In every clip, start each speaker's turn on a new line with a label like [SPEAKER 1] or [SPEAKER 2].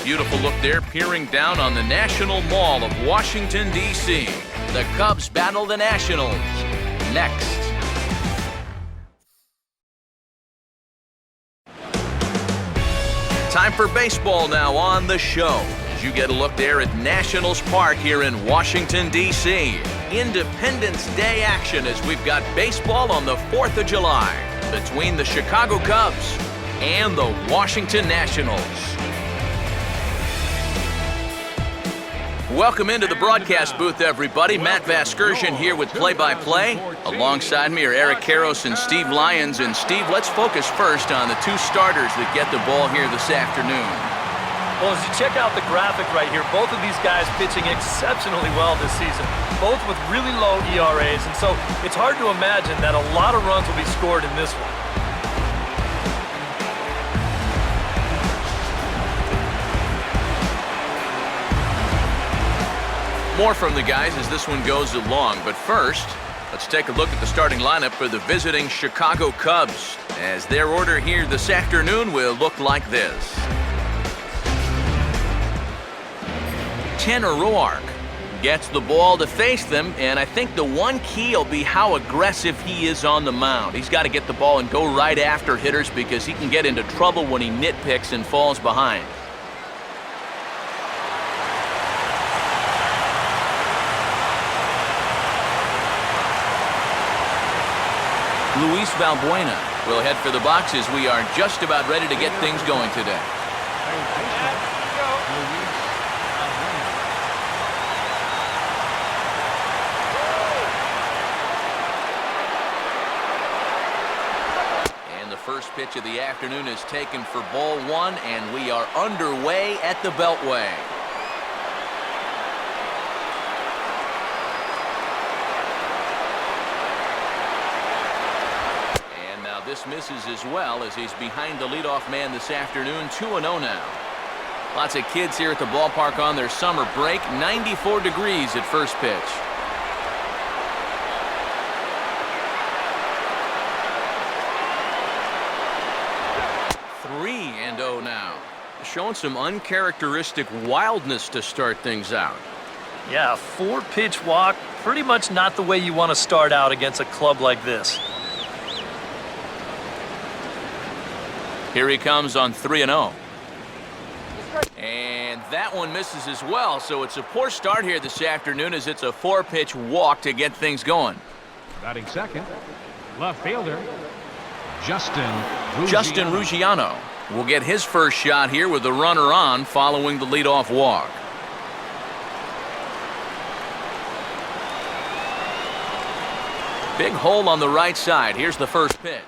[SPEAKER 1] Beautiful look there, peering down on the National Mall of Washington, D.C. The Cubs battle the Nationals. Next. Time for baseball now on the show. As you get a look there at Nationals Park here in Washington, D.C. Independence Day action as we've got baseball on the 4th of July between the Chicago Cubs and the Washington Nationals. Welcome into the broadcast booth, everybody. Matt Vasgersian here with play-by-play. Alongside me are Eric Karros and Steve Lyons. And Steve, let's focus first on the two starters that get the ball here this afternoon.
[SPEAKER 2] Well, as you check out the graphic right here, both of these guys pitching exceptionally well this season, both with really low ERAs. And so it's hard to imagine that a lot of runs will be scored in this one.
[SPEAKER 1] More from the guys as this one goes along. But first, let's take a look at the starting lineup for the visiting Chicago Cubs, as their order here this afternoon will look like this. Tanner Roark gets the ball to face them, and I think the one key will be how aggressive he is on the mound. He's got to get the ball and go right after hitters because he can get into trouble when he nitpicks and falls behind. Luis Valbuena will head for the boxes. We are just about ready to get things going today. And the first pitch of the afternoon is taken for ball one, and we are underway at the Beltway. This misses as well as he's behind the leadoff man this afternoon, 2-0 now. Lots of kids here at the ballpark on their summer break. 94 degrees at first pitch. 3-0 now. Showing some uncharacteristic wildness to start things out.
[SPEAKER 2] Yeah, a 4-pitch walk, pretty much not the way you want to start out against a club like this.
[SPEAKER 1] Here he comes on 3-0. And that one misses as well, so it's a poor start here this afternoon as it's a 4-pitch walk to get things going.
[SPEAKER 3] Batting second, left fielder,
[SPEAKER 1] Justin Ruggiano will get his first shot here with the runner on following the leadoff walk. Big hole on the right side. Here's the first pitch.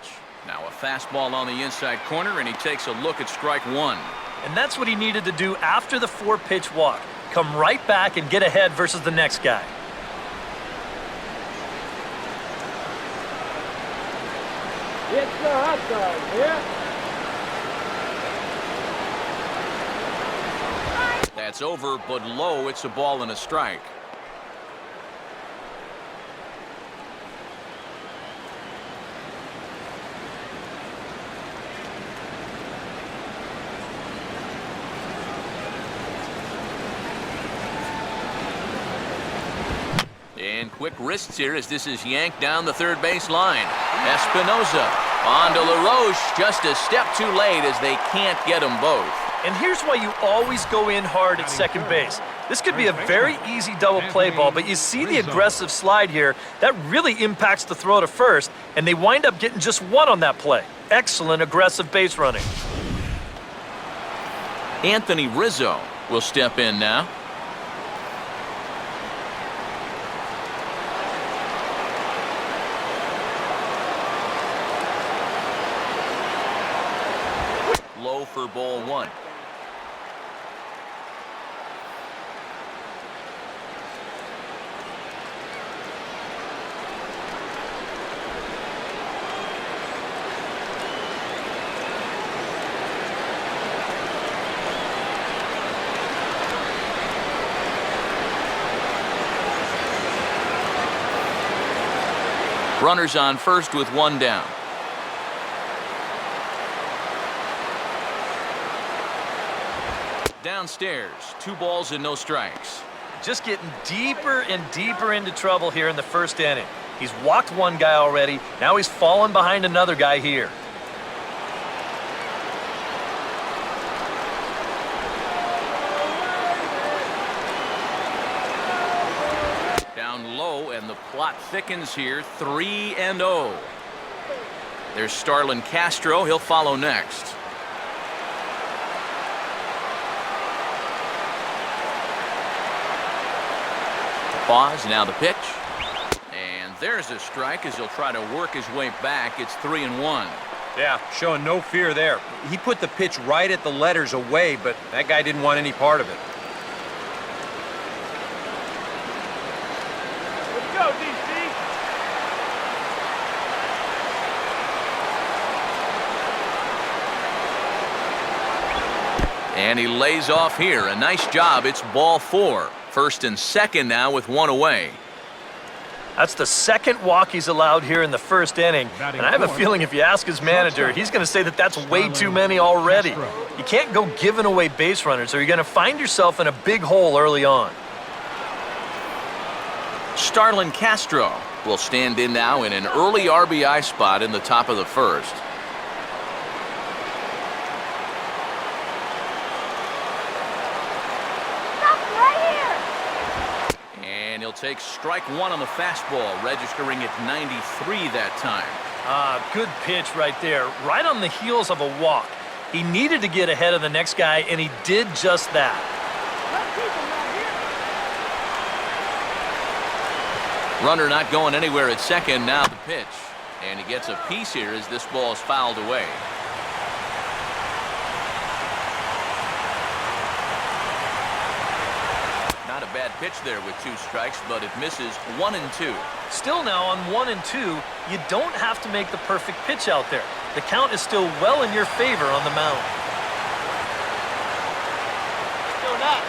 [SPEAKER 1] Now a fastball on the inside corner, and he takes a look at strike one.
[SPEAKER 2] And that's what he needed to do after the 4-pitch walk. Come right back and get ahead versus the next guy.
[SPEAKER 4] It's the hot dog here.
[SPEAKER 1] That's over, but low. It's a ball and a strike. And quick wrists here as this is yanked down the third base line. Espinosa on to LaRoche, just a step too late as they can't get them both.
[SPEAKER 2] And here's why you always go in hard at second base. This could be a very easy double play ball, but you see the aggressive slide here. That really impacts the throw to first, and they wind up getting just one on that play. Excellent aggressive base running.
[SPEAKER 1] Anthony Rizzo will step in now. Low for ball one. Runners on first with one down. Downstairs, 2 balls and no strikes.
[SPEAKER 2] Just getting deeper and deeper into trouble here in the first inning. He's walked one guy already. Now he's fallen behind another guy here.
[SPEAKER 1] Down low, and the plot thickens here. 3-0. There's Starlin Castro. He'll follow next. Pause, now the pitch. And there's a strike as he'll try to work his way back. It's 3-1.
[SPEAKER 5] Yeah, showing no fear there. He put the pitch right at the letters away, but that guy didn't want any part of it.
[SPEAKER 4] Let's go, DC.
[SPEAKER 1] And he lays off here. A nice job. It's ball 4. First and second now with 1 away.
[SPEAKER 2] That's the second walk he's allowed here in the first inning. And I have a feeling if you ask his manager, he's going to say that that's way too many already. You can't go giving away base runners or you're going to find yourself in a big hole early on.
[SPEAKER 1] Starlin Castro will stand in now in an early RBI spot in the top of the first. And he'll take strike 1 on the fastball, registering at 93 that time.
[SPEAKER 2] Good pitch right there, right on the heels of a walk. He needed to get ahead of the next guy, and he did just that.
[SPEAKER 1] Runner not going anywhere at second, now the pitch. And he gets a piece here as this ball is fouled away. Not a bad pitch there with 2 strikes, but it misses 1 and 2.
[SPEAKER 2] Still now on 1 and 2, you don't have to make the perfect pitch out there. The count is still well in your favor on the mound.
[SPEAKER 4] Go nuts.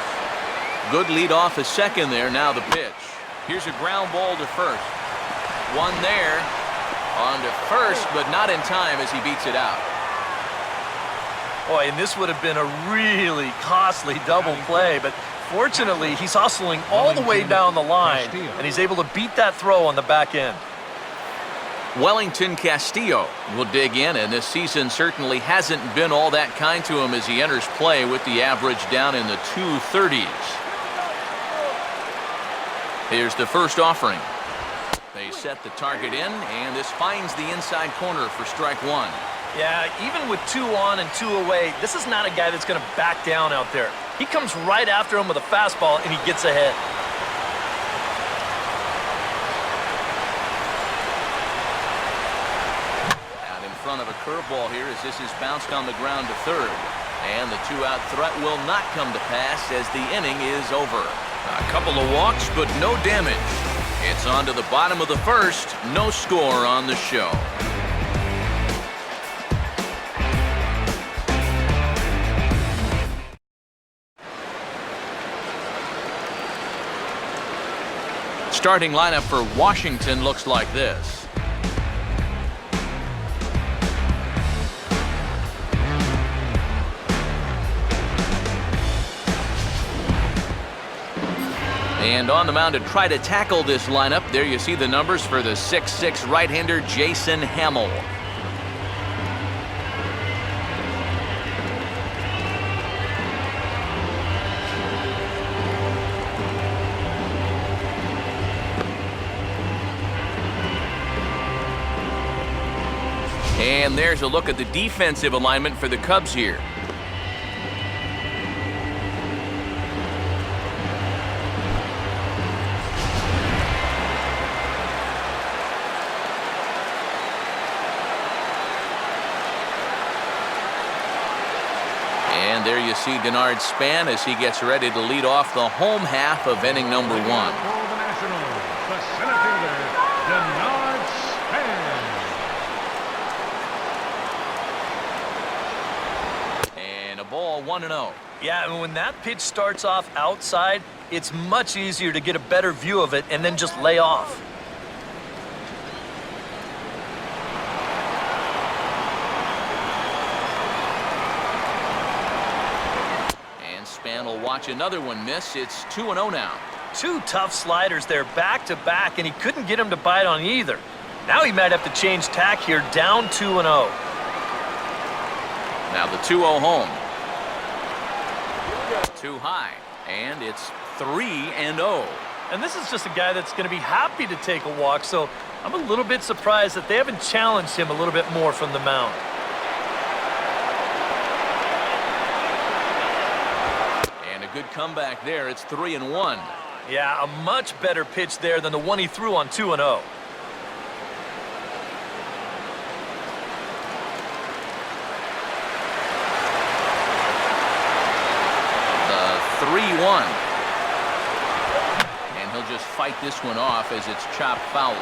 [SPEAKER 1] Good lead off at second there, now the pitch. Here's a ground ball to first. One there. On to first, but not in time as he beats it out.
[SPEAKER 2] Boy, and this would have been a really costly double play, but fortunately, he's hustling all the way down the line, and he's able to beat that throw on the back end.
[SPEAKER 1] Wellington Castillo will dig in, and this season certainly hasn't been all that kind to him as he enters play with the average down in the 230s. Here's the first offering. They set the target in, and this finds the inside corner for strike 1.
[SPEAKER 2] Yeah, even with 2 on and 2 away, this is not a guy that's going to back down out there. He comes right after him with a fastball, and he gets ahead.
[SPEAKER 1] Out in front of a curveball here as this is bounced on the ground to third. And the 2-out threat will not come to pass as the inning is over. A couple of walks, but no damage. It's on to the bottom of the first. No score on the show. Starting lineup for Washington looks like this. And on the mound to try to tackle this lineup, there you see the numbers for the 6'6" right-hander Jason Hamill. And there's a look at the defensive alignment for the Cubs here. And there you see Denard Span as he gets ready to lead off the home half of inning number 1.
[SPEAKER 3] For the Nationals, the center fielder, Denard Span.
[SPEAKER 1] And a ball 1-0.
[SPEAKER 2] Yeah, and when that pitch starts off outside, it's much easier to get a better view of it and then just lay off.
[SPEAKER 1] watch another one miss. It's 2-0 now.
[SPEAKER 2] Two tough sliders there back-to-back, and he couldn't get him to bite on either. Now he might have to change tack here, down 2-0.
[SPEAKER 1] Now the 2-0 home. Too high, and it's 3-0.
[SPEAKER 2] And this is just a guy that's going to be happy to take a walk, so I'm a little bit surprised that they haven't challenged him a little bit more from the mound.
[SPEAKER 1] And a good comeback there. It's 3-1.
[SPEAKER 2] Yeah, a much better pitch there than the one he threw on 2-0.
[SPEAKER 1] The 3-1. And he'll just fight this one off as it's chopped foul.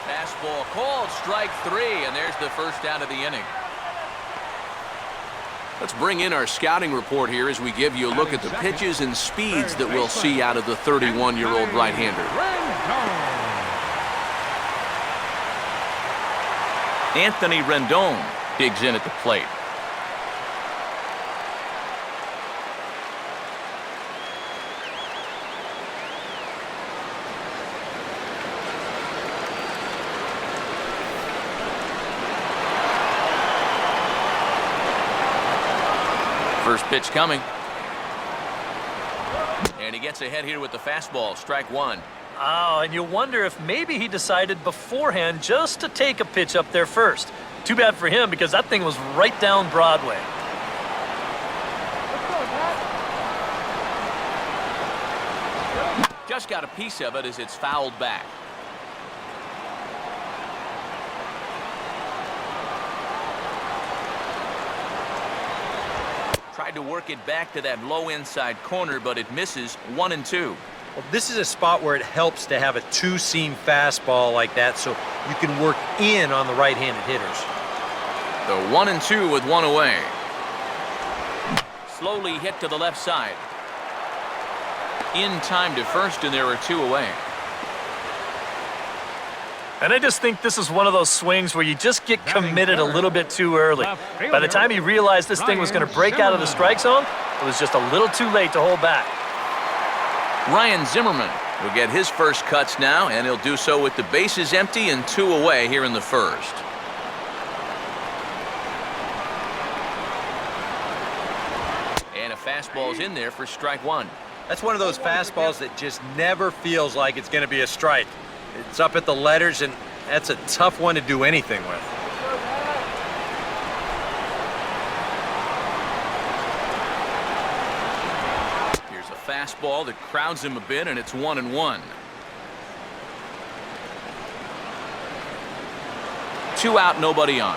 [SPEAKER 1] Fastball called, strike 3, and there's the first out of the inning. Let's bring in our scouting report here as we give you a look at the pitches and speeds that we'll see out of the 31-year-old right-hander. Anthony Rendon digs in at the plate. First pitch coming. And he gets ahead here with the fastball, strike 1.
[SPEAKER 2] Oh, and you wonder if maybe he decided beforehand just to take a pitch up there first. Too bad for him because that thing was right down Broadway.
[SPEAKER 1] Just got a piece of it as it's fouled back. Tried to work it back to that low inside corner, but it misses. 1-2.
[SPEAKER 5] Well, this is a spot where it helps to have a two-seam fastball like that so you can work in on the right-handed hitters.
[SPEAKER 1] The 1-2 with one away. Slowly hit to the left side. In time to first, and there are 2 away.
[SPEAKER 2] And I just think this is one of those swings where you just get committed a little bit too early. By the time he realized this thing was going to break out of the strike zone, it was just a little too late to hold back.
[SPEAKER 1] Ryan Zimmerman will get his first cuts now, and he'll do so with the bases empty and 2 away here in the first. And a fastball's in there for strike 1.
[SPEAKER 5] That's one of those fastballs that just never feels like it's going to be a strike. It's up at the letters, and that's a tough one to do anything with.
[SPEAKER 1] Here's a fastball that crowds him a bit, and it's 1-1. 2 out, nobody on.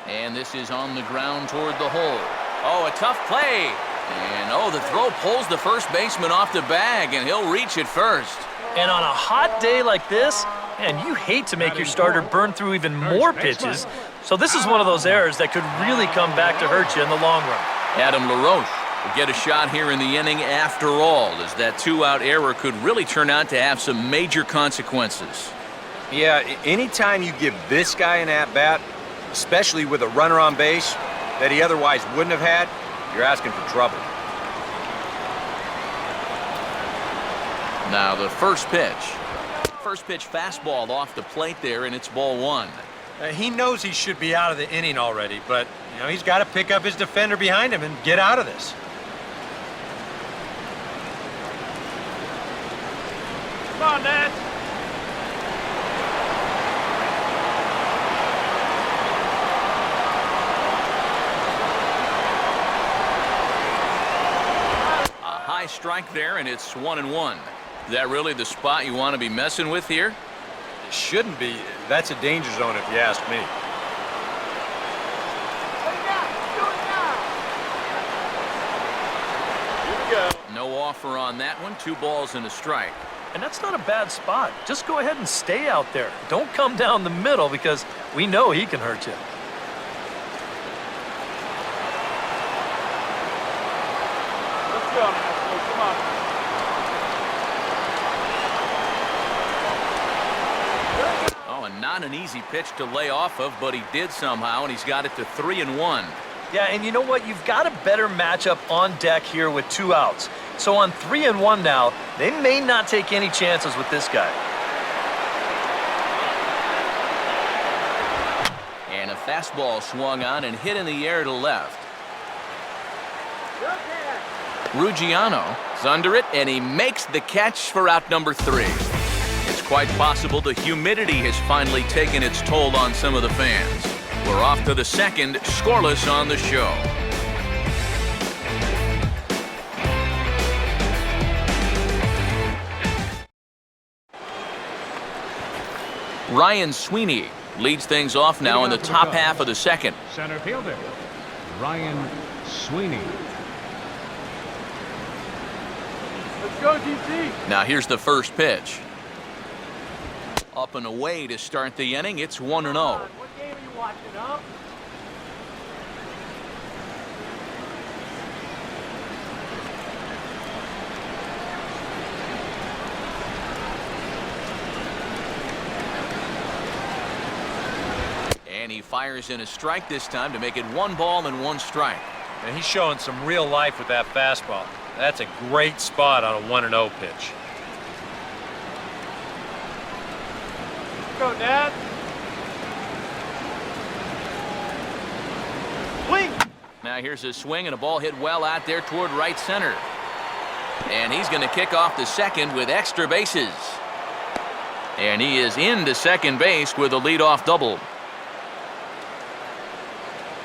[SPEAKER 1] And this is on the ground toward the hole. Oh, a tough play. And, oh, the throw pulls the first baseman off the bag, and he'll reach it first.
[SPEAKER 2] And on a hot day like this, man, you hate to make your starter burn through even more pitches. So this is one of those errors that could really come back to hurt you in the long run.
[SPEAKER 1] Adam LaRoche will get a shot here in the inning after all, as that 2-out error could really turn out to have some major consequences.
[SPEAKER 5] Yeah, anytime you give this guy an at-bat, especially with a runner on base that he otherwise wouldn't have had, you're asking for trouble.
[SPEAKER 1] Now the first pitch. First pitch fastball off the plate there, and it's ball 1.
[SPEAKER 5] He knows he should be out of the inning already, but he's got to pick up his defender behind him and get out of this.
[SPEAKER 4] Come on, Nat.
[SPEAKER 1] Strike there, and it's 1-1. Is that really the spot you want to be messing with here?
[SPEAKER 5] It shouldn't be. That's a danger zone if you ask me.
[SPEAKER 1] No offer on that one. 2 balls and a strike.
[SPEAKER 2] And that's not a bad spot. Just go ahead and stay out there. Don't come down the middle because we know he can hurt you.
[SPEAKER 1] Not an easy pitch to lay off of, but he did somehow, and he's got it to 3-1.
[SPEAKER 2] Yeah, and you know what? You've got a better matchup on deck here with 2 outs. So on 3-1 now, they may not take any chances with this guy.
[SPEAKER 1] And a fastball swung on and hit in the air to left. Ruggiano is under it, and he makes the catch for out number 3. It's quite possible the humidity has finally taken its toll on some of the fans. We're off to the second, scoreless on the show. Ryan Sweeney leads things off now in the top half of the second.
[SPEAKER 3] Center fielder, Ryan Sweeney.
[SPEAKER 4] Let's go, DC.
[SPEAKER 1] Now here's the first pitch. Up and away to start the inning. It's 1-0.
[SPEAKER 4] What game are you watching, huh?
[SPEAKER 1] And he fires in a strike this time to make it 1 ball and 1 strike.
[SPEAKER 5] And he's showing some real life with that fastball. That's a great spot on a 1-0 pitch.
[SPEAKER 4] Let's go, Dad. Swing.
[SPEAKER 1] Now here's a swing and a ball hit well out there toward right center. And he's going to kick off the second with extra bases. And he is into second base with a leadoff double.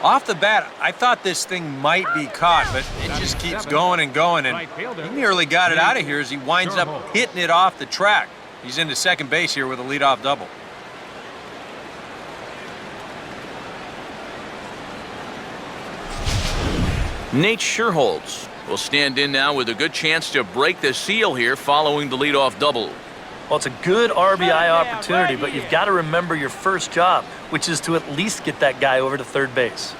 [SPEAKER 5] Off the bat, I thought this thing might be caught, but it just keeps going and going, and he nearly got it out of here as he winds up hitting it off the track. He's into second base here with a leadoff double.
[SPEAKER 1] Nate Scherholz will stand in now with a good chance to break the seal here following the leadoff double.
[SPEAKER 2] Well, it's a good RBI opportunity, but you've got to remember your first job, which is to at least get that guy over to third base.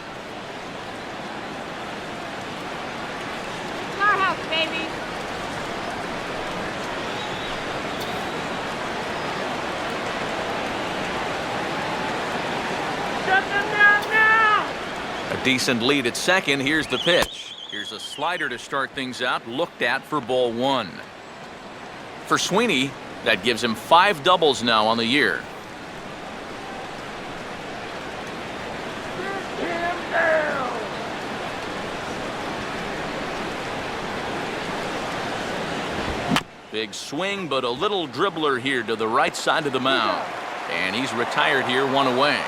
[SPEAKER 6] It's our house, baby.
[SPEAKER 4] Shut them down now.
[SPEAKER 1] A decent lead at second. Here's the pitch. Here's a slider to start things out, looked at for ball 1. For Sweeney, that gives him 5 doubles now on the year.
[SPEAKER 4] Him down.
[SPEAKER 1] Big swing, but a little dribbler here to the right side of the mound. And he's retired here, 1 away.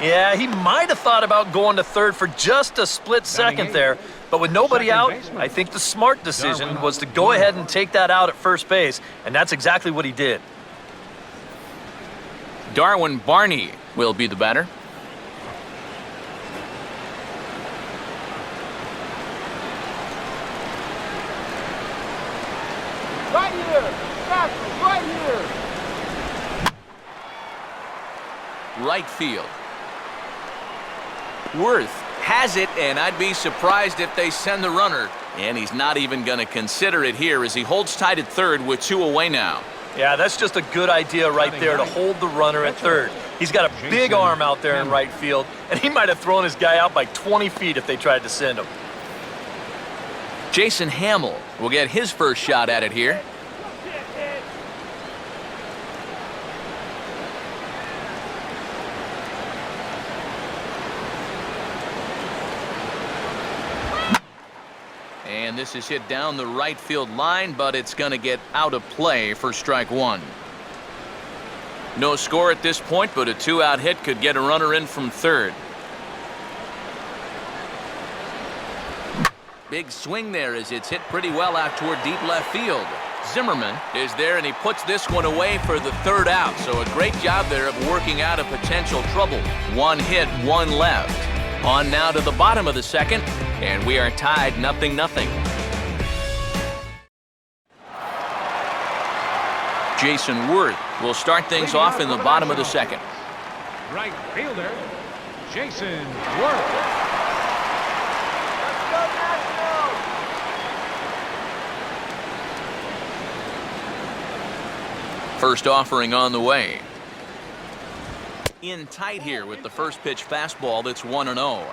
[SPEAKER 2] Yeah, he might have thought about going to third for just a split second there, but with nobody out, I think the smart decision was to go ahead and take that out at first base, and that's exactly what he did.
[SPEAKER 1] Darwin Barney will be the batter.
[SPEAKER 4] Right here. Fastball, right here.
[SPEAKER 1] Right field. Worth has it, and I'd be surprised if they send the runner. And he's not even going to consider it here as he holds tight at third with 2 away now.
[SPEAKER 2] Yeah, that's just a good idea right there to hold the runner at third. He's got a big arm out there in right field, and he might have thrown his guy out by 20 feet if they tried to send him.
[SPEAKER 1] Jason Hamill will get his first shot at it here. And this is hit down the right field line, but it's going to get out of play for strike 1. No score at this point, but a 2-out hit could get a runner in from third. Big swing there as it's hit pretty well out toward deep left field. Zimmerman is there, and he puts this one away for the 3rd out. So a great job there of working out a potential trouble. 1 hit, 1 left. On now to the bottom of the second, and we are tied 0-0. Jason Worth will start things off in the bottom of the second.
[SPEAKER 3] Right fielder, Jason Worth.
[SPEAKER 1] First offering on the way. In tight here with the first pitch fastball that's 1-0.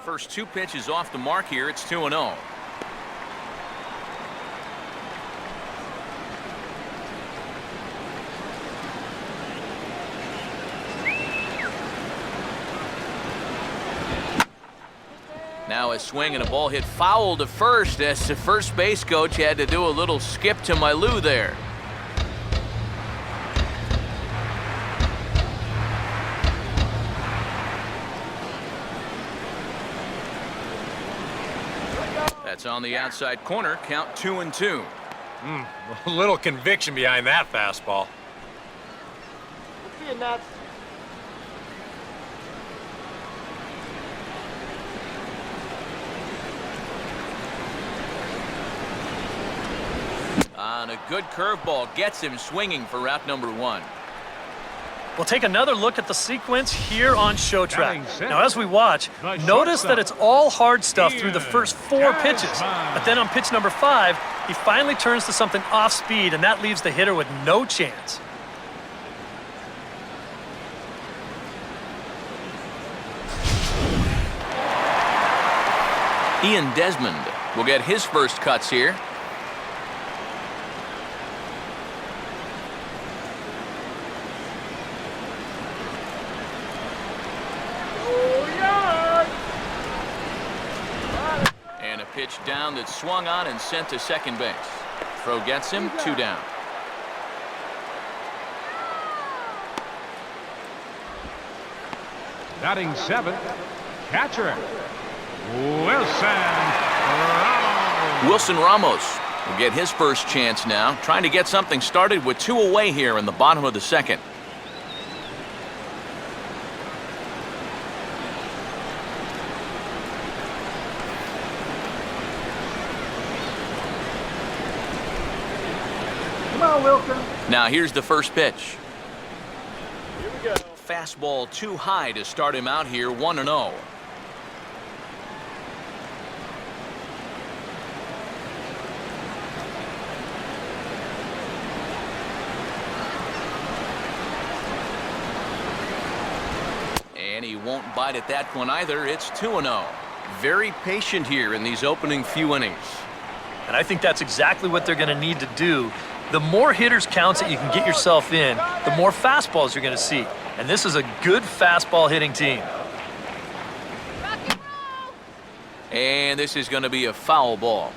[SPEAKER 1] First two pitches off the mark here. It's 2-0. Now a swing and a ball hit foul to first as the first base coach had to do a little skip to my loo there. That's on the outside corner, count 2-2.
[SPEAKER 5] A little conviction behind that fastball.
[SPEAKER 4] See you, Nuts.
[SPEAKER 1] On a good curveball, gets him swinging for route number 1.
[SPEAKER 2] We'll take another look at the sequence here on Showtrack.
[SPEAKER 3] Batting
[SPEAKER 2] Now, as we watch,
[SPEAKER 3] the
[SPEAKER 2] notice that
[SPEAKER 3] shortstop,
[SPEAKER 2] it's all hard stuff through the first 4
[SPEAKER 3] Ian
[SPEAKER 2] pitches.
[SPEAKER 3] Desmond.
[SPEAKER 2] But then on pitch number 5, he finally turns to something off speed, and that leaves the hitter with no chance.
[SPEAKER 1] Ian Desmond will get his first cuts here. And a pitch down that's swung on and sent to second base. Throw gets him, 2 down.
[SPEAKER 3] Batting 7th, catcher, Wilson Ramos.
[SPEAKER 1] Wilson Ramos will get his first chance now, trying to get something started with 2 away here in the bottom of the second.
[SPEAKER 4] Come on, Wilson.
[SPEAKER 1] Now here's the first pitch.
[SPEAKER 4] Here we go.
[SPEAKER 1] Fastball too high to start him out here, 1-0. And he won't bite at that one either. It's 2-0. Very patient here in these opening few innings.
[SPEAKER 2] And I think that's exactly what they're going to need to do. The more hitters counts that you can get yourself in, the more fastballs you're going to see. And this is a good fastball hitting team.
[SPEAKER 1] And this is going to be a foul ball.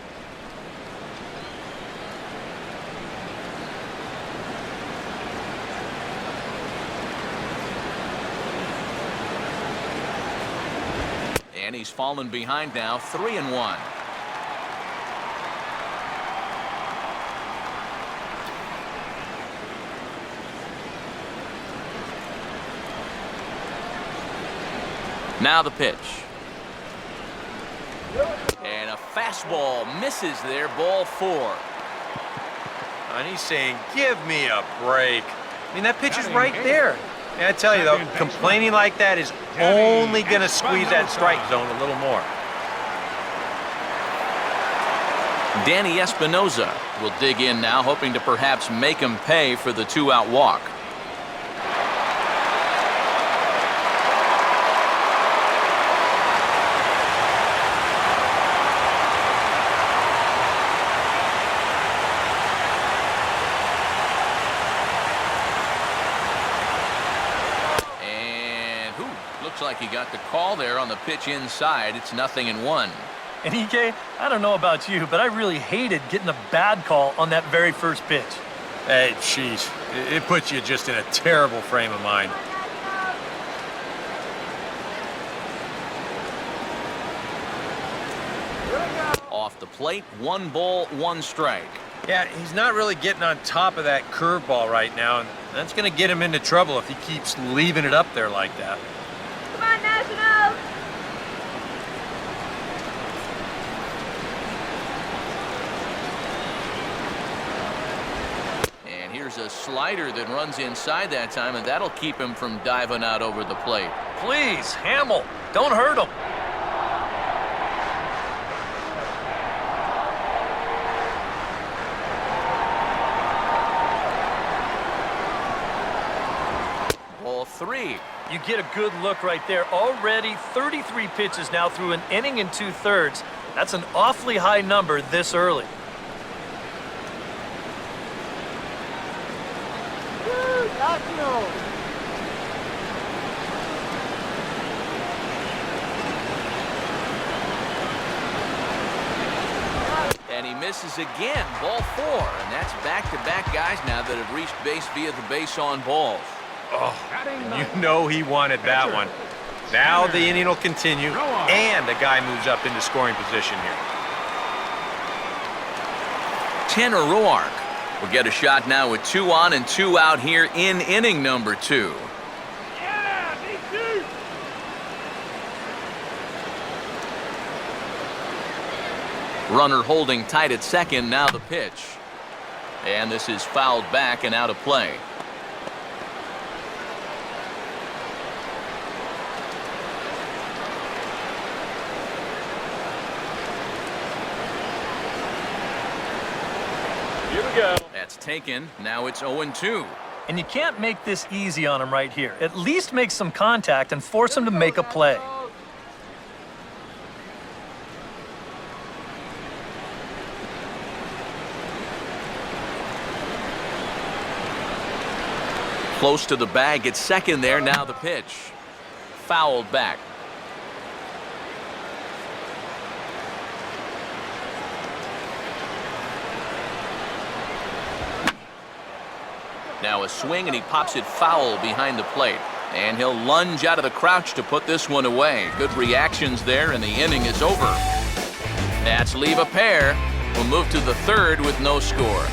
[SPEAKER 1] And he's fallen behind now, 3-1. Now the pitch. And a fastball misses there, ball 4.
[SPEAKER 5] And he's saying, give me a break. I mean, that pitch is right there. And I tell you, though, complaining like that is only going to squeeze that strike zone a little more.
[SPEAKER 1] Danny Espinoza will dig in now, hoping to perhaps make him pay for the 2-out walk. Looks like he got the call there on the pitch inside. It's 0-1.
[SPEAKER 2] And EK, I don't know about you, but I really hated getting a bad call on that very first pitch.
[SPEAKER 5] Hey, jeez. It puts you just in a terrible frame of mind.
[SPEAKER 1] Off the plate, 1 ball, 1 strike.
[SPEAKER 5] Yeah, he's not really getting on top of that curveball right now, and that's going to get him into trouble if he keeps leaving it up there like that.
[SPEAKER 6] Come on, Nationals!
[SPEAKER 1] a slider that runs inside that time, and that'll keep him from diving out over the plate.
[SPEAKER 2] Please, Hamill, don't hurt him.
[SPEAKER 1] Ball 3.
[SPEAKER 2] You get a good look right there. Already 33 pitches now through an inning and 2/3. That's an awfully high number this early.
[SPEAKER 1] And he misses again. Ball 4. And that's back-to-back guys now that have reached base via the base on balls.
[SPEAKER 5] Oh, you know he wanted that one. Now the inning will continue, and the guy moves up into scoring position here.
[SPEAKER 1] Tanner Roark will get a shot now with 2 on and 2 out here in inning number 2.
[SPEAKER 4] Yeah, me too.
[SPEAKER 1] Runner holding tight at second, now the pitch. And this is fouled back and out of play.
[SPEAKER 4] Here we go.
[SPEAKER 1] That's taken. Now it's 0-2.
[SPEAKER 2] And you can't make this easy on him right here. At least make some contact and force him to make a play.
[SPEAKER 1] Close to the bag at second there. Now the pitch. Fouled back. Now a swing, and he pops it foul behind the plate. And he'll lunge out of the crouch to put this one away. Good reactions there, and the inning is over. That's leave a pair. We'll move to the third with no score.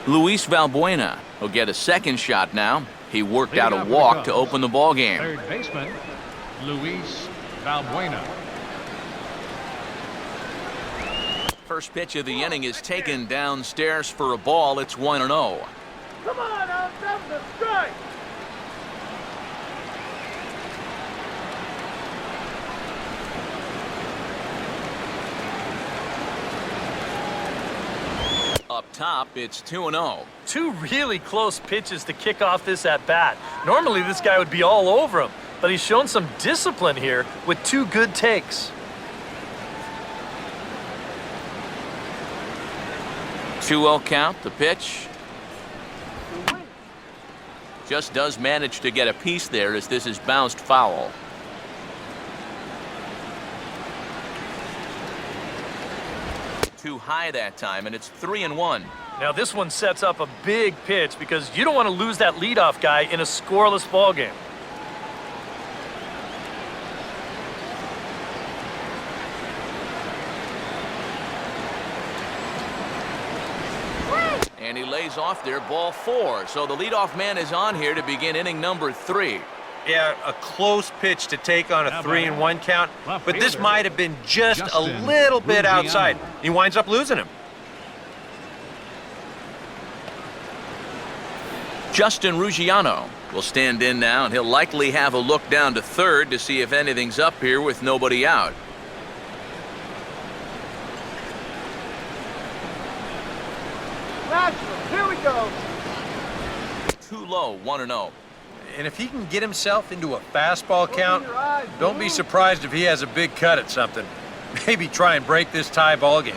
[SPEAKER 1] Luis Valbuena will get a second shot now. He worked out a walk to open the ball game.
[SPEAKER 3] Third baseman, Luis Valbuena.
[SPEAKER 1] First pitch of the inning is taken downstairs for a ball. It's 1-0.
[SPEAKER 4] Come on, out of the strike.
[SPEAKER 1] Up top, it's 2-0.
[SPEAKER 2] 2 really close pitches to kick off this at-bat. Normally this guy would be all over him, but he's shown some discipline here with 2 good takes.
[SPEAKER 1] 2-0 count, the pitch. Just does manage to get a piece there as this is bounced foul. Too high that time, and it's 3-1.
[SPEAKER 2] Now this one sets up a big pitch because you don't want to lose that leadoff guy in a scoreless ball game.
[SPEAKER 1] And he lays off there, ball 4. So the leadoff man is on here to begin inning number 3.
[SPEAKER 5] Yeah, a close pitch to take on a 3-1 count, but this might have been just a little bit outside. He winds up losing him.
[SPEAKER 1] Justin Ruggiano will stand in now, and he'll likely have a look down to third to see if anything's up here with nobody out.
[SPEAKER 4] Here we go.
[SPEAKER 1] Too low, 1-0.
[SPEAKER 5] And if he can get himself into a fastball count, don't be surprised if he has a big cut at something. Maybe try and break this tie ball game.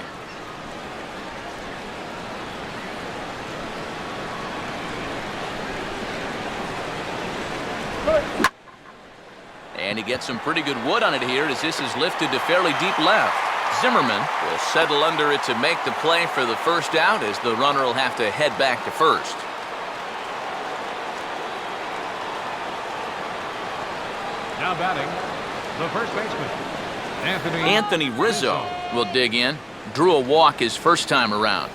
[SPEAKER 1] And he gets some pretty good wood on it here as this is lifted to fairly deep left. Zimmerman will settle under it to make the play for the first out as the runner will have to head back to first.
[SPEAKER 3] Now batting, the first baseman,
[SPEAKER 1] Anthony Rizzo will dig in. Drew a walk his first time around.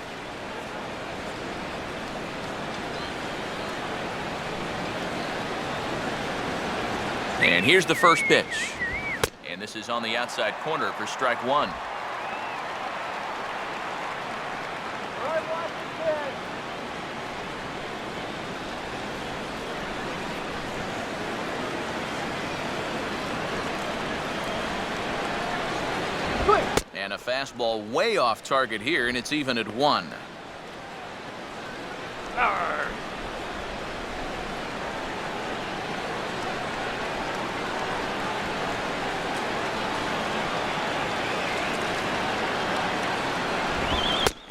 [SPEAKER 1] And here's the first pitch. And this is on the outside corner for strike 1. And a fastball way off target here, and it's even at 1.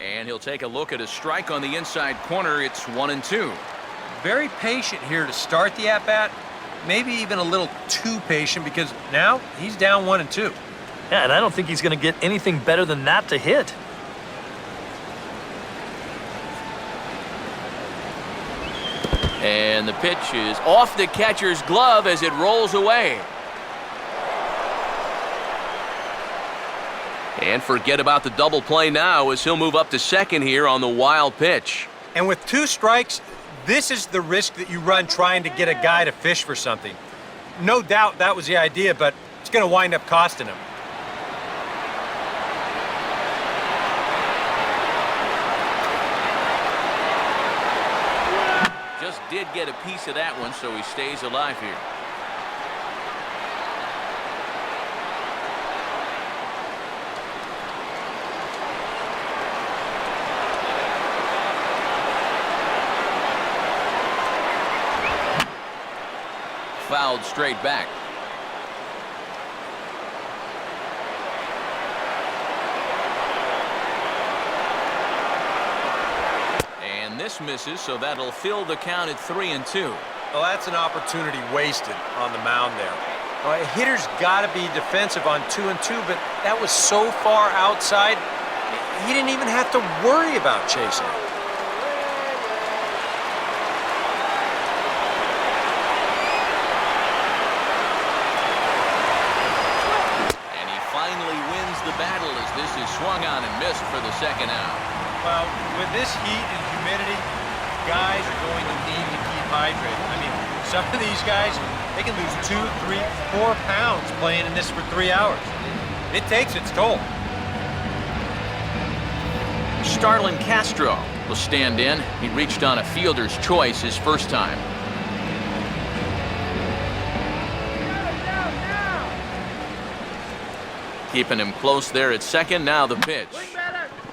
[SPEAKER 1] And he'll take a look at a strike on the inside corner. It's 1-2.
[SPEAKER 5] Very patient here to start the at-bat. Maybe even a little too patient because now he's down 1-2.
[SPEAKER 2] Yeah, and I don't think he's going to get anything better than that to hit.
[SPEAKER 1] And the pitch is off the catcher's glove as it rolls away. And forget about the double play now as he'll move up to second here on the wild pitch.
[SPEAKER 5] And with 2 strikes, this is the risk that you run trying to get a guy to fish for something. No doubt that was the idea, but it's going to wind up costing him.
[SPEAKER 1] Just did get a piece of that one, so he stays alive here. Fouled straight back. And this misses, so that'll fill the count at 3-2.
[SPEAKER 5] Well, that's an opportunity wasted on the mound there. Well, a hitter's got to be defensive on 2-2, but that was so far outside, he didn't even have to worry about chasing it.
[SPEAKER 1] The battle as this is swung on and missed for the second out.
[SPEAKER 5] Well, with this heat and humidity, guys are going to need to keep hydrated. I mean, some of these guys, they can lose 2, 3, 4 pounds playing in this for 3 hours. It takes its toll.
[SPEAKER 1] Starlin Castro will stand in. He reached on a fielder's choice his first time. Keeping him close there at second. Now the pitch.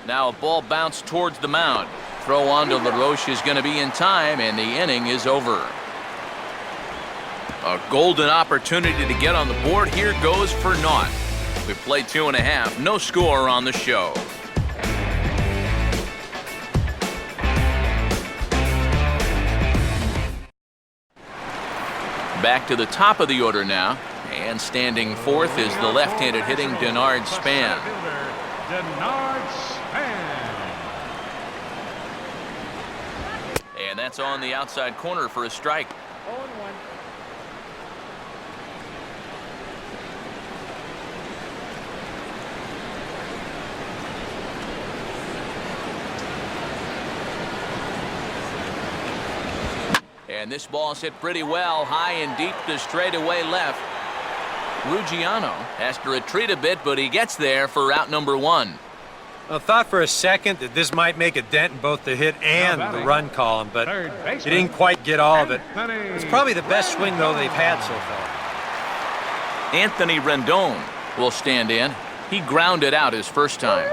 [SPEAKER 1] Now a ball bounced towards the mound. Throw on to LaRoche is going to be in time, and the inning is over. A golden opportunity to get on the board. Here goes for naught. We played 2.5. No score on the show. Back to the top of the order now. And standing fourth is the left-handed hitting Denard Span.
[SPEAKER 3] Denard Span.
[SPEAKER 1] And that's on the outside corner for a strike.
[SPEAKER 4] 0-1.
[SPEAKER 1] And this ball's hit pretty well, high and deep to straightaway left. Ruggiano has to retreat a bit, but he gets there for out number 1.
[SPEAKER 5] I thought for a second that this might make a dent in both the hit and the run column, but he didn't quite get all of it. It's probably the best swing, though, they've had so far.
[SPEAKER 1] Anthony Rendon will stand in. He grounded out his first time.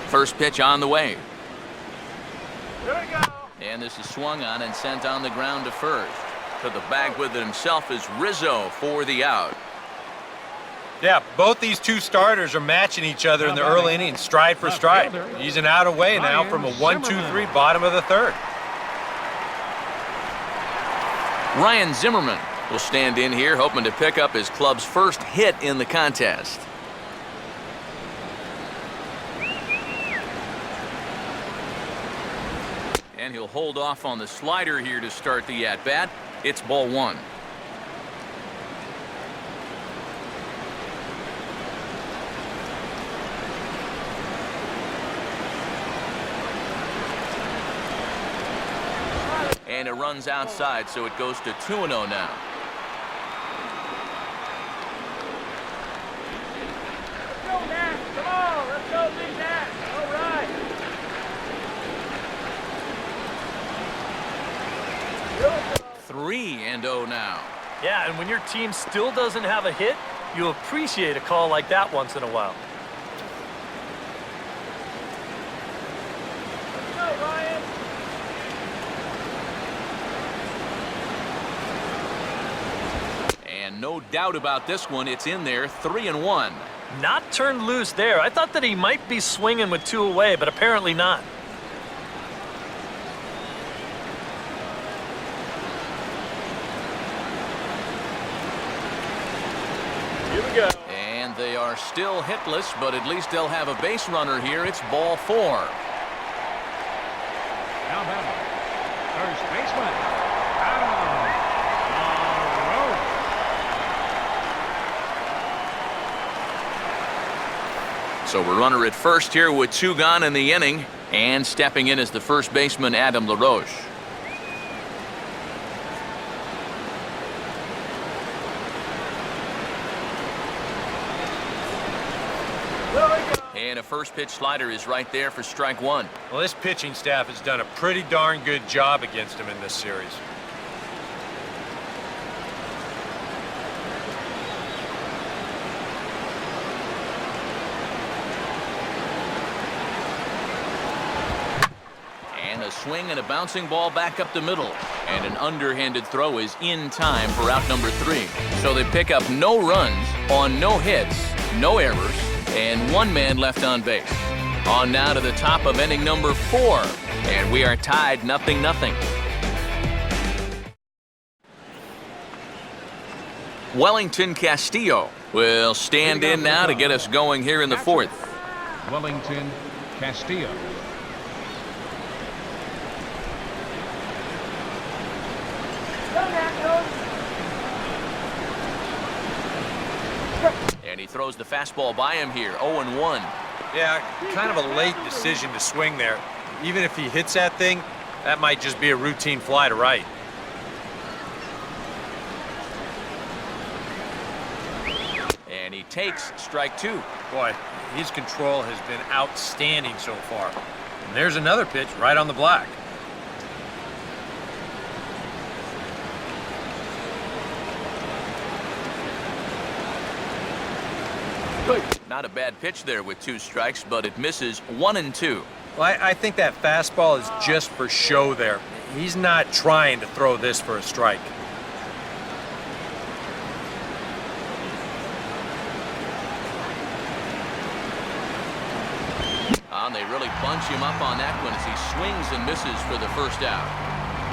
[SPEAKER 1] First pitch on the way.
[SPEAKER 4] Here we go.
[SPEAKER 1] And this is swung on and sent on the ground to first. To the bag with it himself is Rizzo for the out.
[SPEAKER 5] Yeah, both these two starters are matching each other in the early innings, stride for stride. He's an out away now from a 1-2-3 bottom of the third.
[SPEAKER 1] Ryan Zimmerman will stand in here, hoping to pick up his club's first hit in the contest. And he'll hold off on the slider here to start the at-bat. It's ball 1. And it runs outside, so it goes to 2-0 now.
[SPEAKER 4] Let's go, Nat. Come on. Let's go, Big Nat. All right.
[SPEAKER 1] 3-0 now.
[SPEAKER 2] Yeah, and when your team still doesn't have a hit, You appreciate a call like that once in a while.
[SPEAKER 4] Let's go, Ryan.
[SPEAKER 1] And no doubt about this one, it's in there, 3-1.
[SPEAKER 2] Not turned loose there. I thought that he might be swinging with 2 away, but apparently not.
[SPEAKER 4] Here we go.
[SPEAKER 1] And they are still hitless, but at least they'll have a base runner here. It's ball 4.
[SPEAKER 3] Now batting, first baseman, Adam LaRoche.
[SPEAKER 1] So we're runner at first here with 2 gone in the inning. And stepping in as the first baseman, Adam LaRoche. And a first pitch slider is right there for strike 1.
[SPEAKER 5] Well, this pitching staff has done a pretty darn good job against him in this series.
[SPEAKER 1] And a swing and a bouncing ball back up the middle. And an underhanded throw is in time for out number 3. So they pick up no runs on no hits, no errors, and 1 man left on base. On now to the top of inning number 4. And we are tied 0-0. Wellington Castillo will stand in now to get us going here in the 4th.
[SPEAKER 3] Wellington Castillo.
[SPEAKER 6] Go, Nationals.
[SPEAKER 1] And he throws the fastball by him here, 0-1.
[SPEAKER 5] Yeah, kind of a late decision to swing there. Even if he hits that thing, that might just be a routine fly to right.
[SPEAKER 1] And he takes strike 2.
[SPEAKER 5] Boy, his control has been outstanding so far. And there's another pitch right on the black.
[SPEAKER 1] Not a bad pitch there with 2 strikes, but it misses 1-2.
[SPEAKER 5] Well, I think that fastball is just for show there. He's not trying to throw this for a strike.
[SPEAKER 1] And they really bunch him up on that one as he swings and misses for the first out.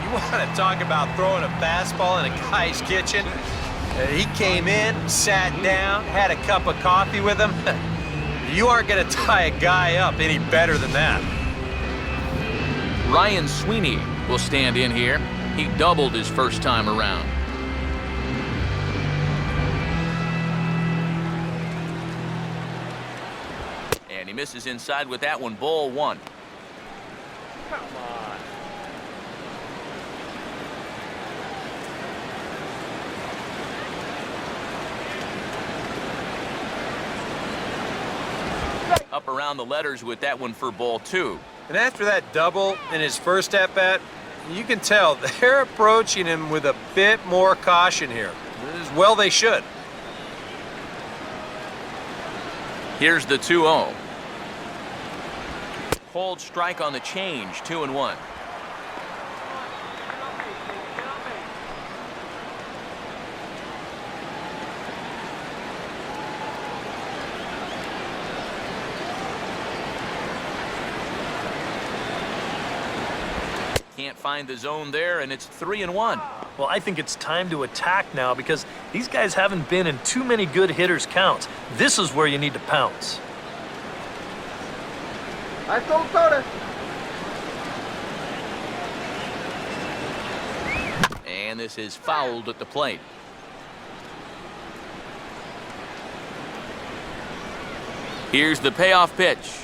[SPEAKER 5] You want to talk about throwing a fastball in a guy's kitchen? He came in, sat down, had a cup of coffee with him. You aren't going to tie a guy up any better than that.
[SPEAKER 1] Ryan Sweeney will stand in here. He doubled his first time around. And he misses inside with that one, ball 1.
[SPEAKER 4] Come on.
[SPEAKER 1] Up around the letters with that one for ball 2.
[SPEAKER 5] And after that double in his first at-bat, you can tell they're approaching him with a bit more caution here. As well they should.
[SPEAKER 1] Here's the 2-0. Cold strike on the change, 2-1. Can't find the zone there, and it's 3-1.
[SPEAKER 2] Well, I think it's time to attack now because these guys haven't been in too many good hitters' counts. This is where you need to pounce.
[SPEAKER 6] I sold soda.
[SPEAKER 1] And this is fouled at the plate. Here's the payoff pitch.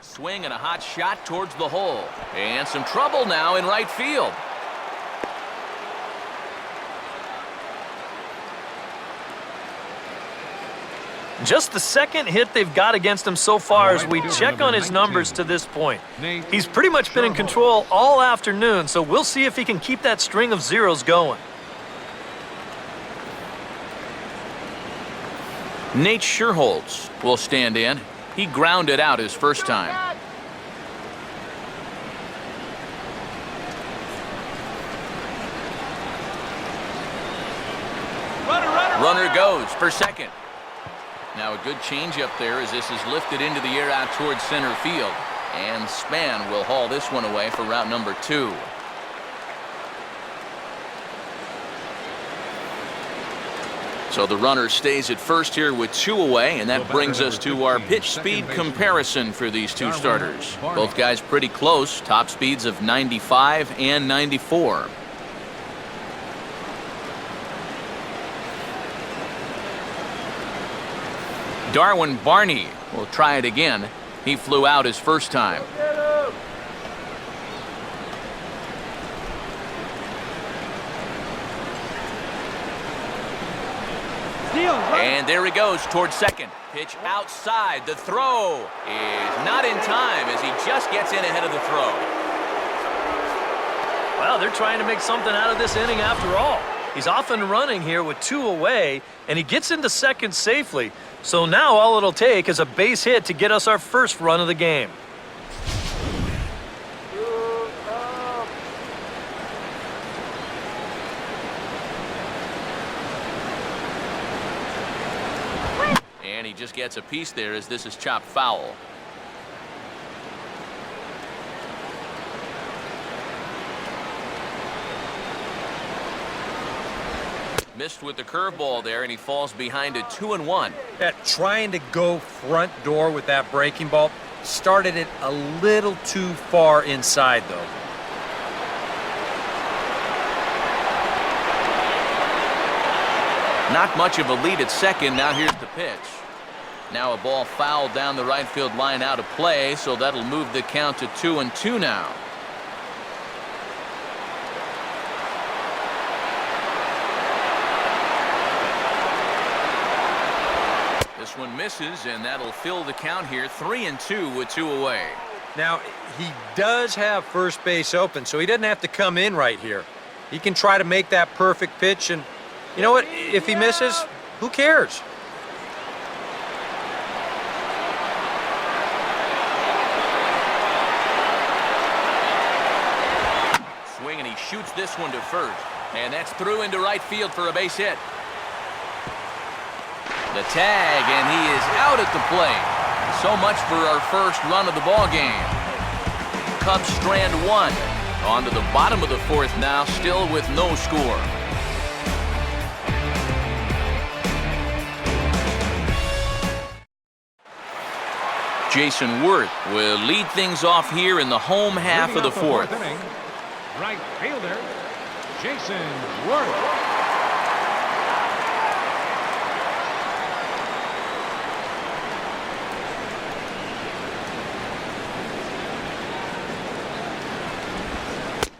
[SPEAKER 1] Swing and a hot shot towards the hole. And some trouble now in right field.
[SPEAKER 2] Just the second hit they've got against him so far as we check on his numbers to this point. He's pretty much been in control all afternoon, so we'll see if he can keep that string of zeros going.
[SPEAKER 1] Nate Sherholtz will stand in. He grounded out his first time. Runner goes for second. Now a good changeup there as this is lifted into the air out towards center field. And Span will haul this one away for route number 2. So the runner stays at first here with 2 away, and that brings us to our pitch speed comparison for these two starters. Both guys pretty close, top speeds of 95 and 94. Darwin Barney will try it again. He flew out his first time. And there he goes towards second. Pitch outside. The throw is not in time as he just gets in ahead of the throw.
[SPEAKER 2] Well, they're trying to make something out of this inning after all. He's off and running here with 2 away, and he gets into second safely. So now all it'll take is a base hit to get us our first run of the game.
[SPEAKER 1] And he just gets a piece there as this is chopped foul. Missed with the curveball there, and he falls behind it 2-1.
[SPEAKER 5] Trying to go front door with that breaking ball started it a little too far inside, though.
[SPEAKER 1] Not much of a lead at second. Now here's the pitch. Now a ball fouled down the right field line out of play, so that'll move the count to 2-2 now. This one misses, and that'll fill the count here 3-2 with 2 away.
[SPEAKER 5] Now, he does have first base open, so he doesn't have to come in right here. He can try to make that perfect pitch, and you know what? If he misses, who cares?
[SPEAKER 1] Swing, and he shoots this one to first. And that's through into right field for a base hit. The tag, and he is out at the plate. So much for our first run of the ball game. Cubs strand 1. On to the bottom of the 4th now, still with no score. Jason Worth will lead things off here in the home half of the 4th.
[SPEAKER 3] Inning, right fielder, Jason Worth.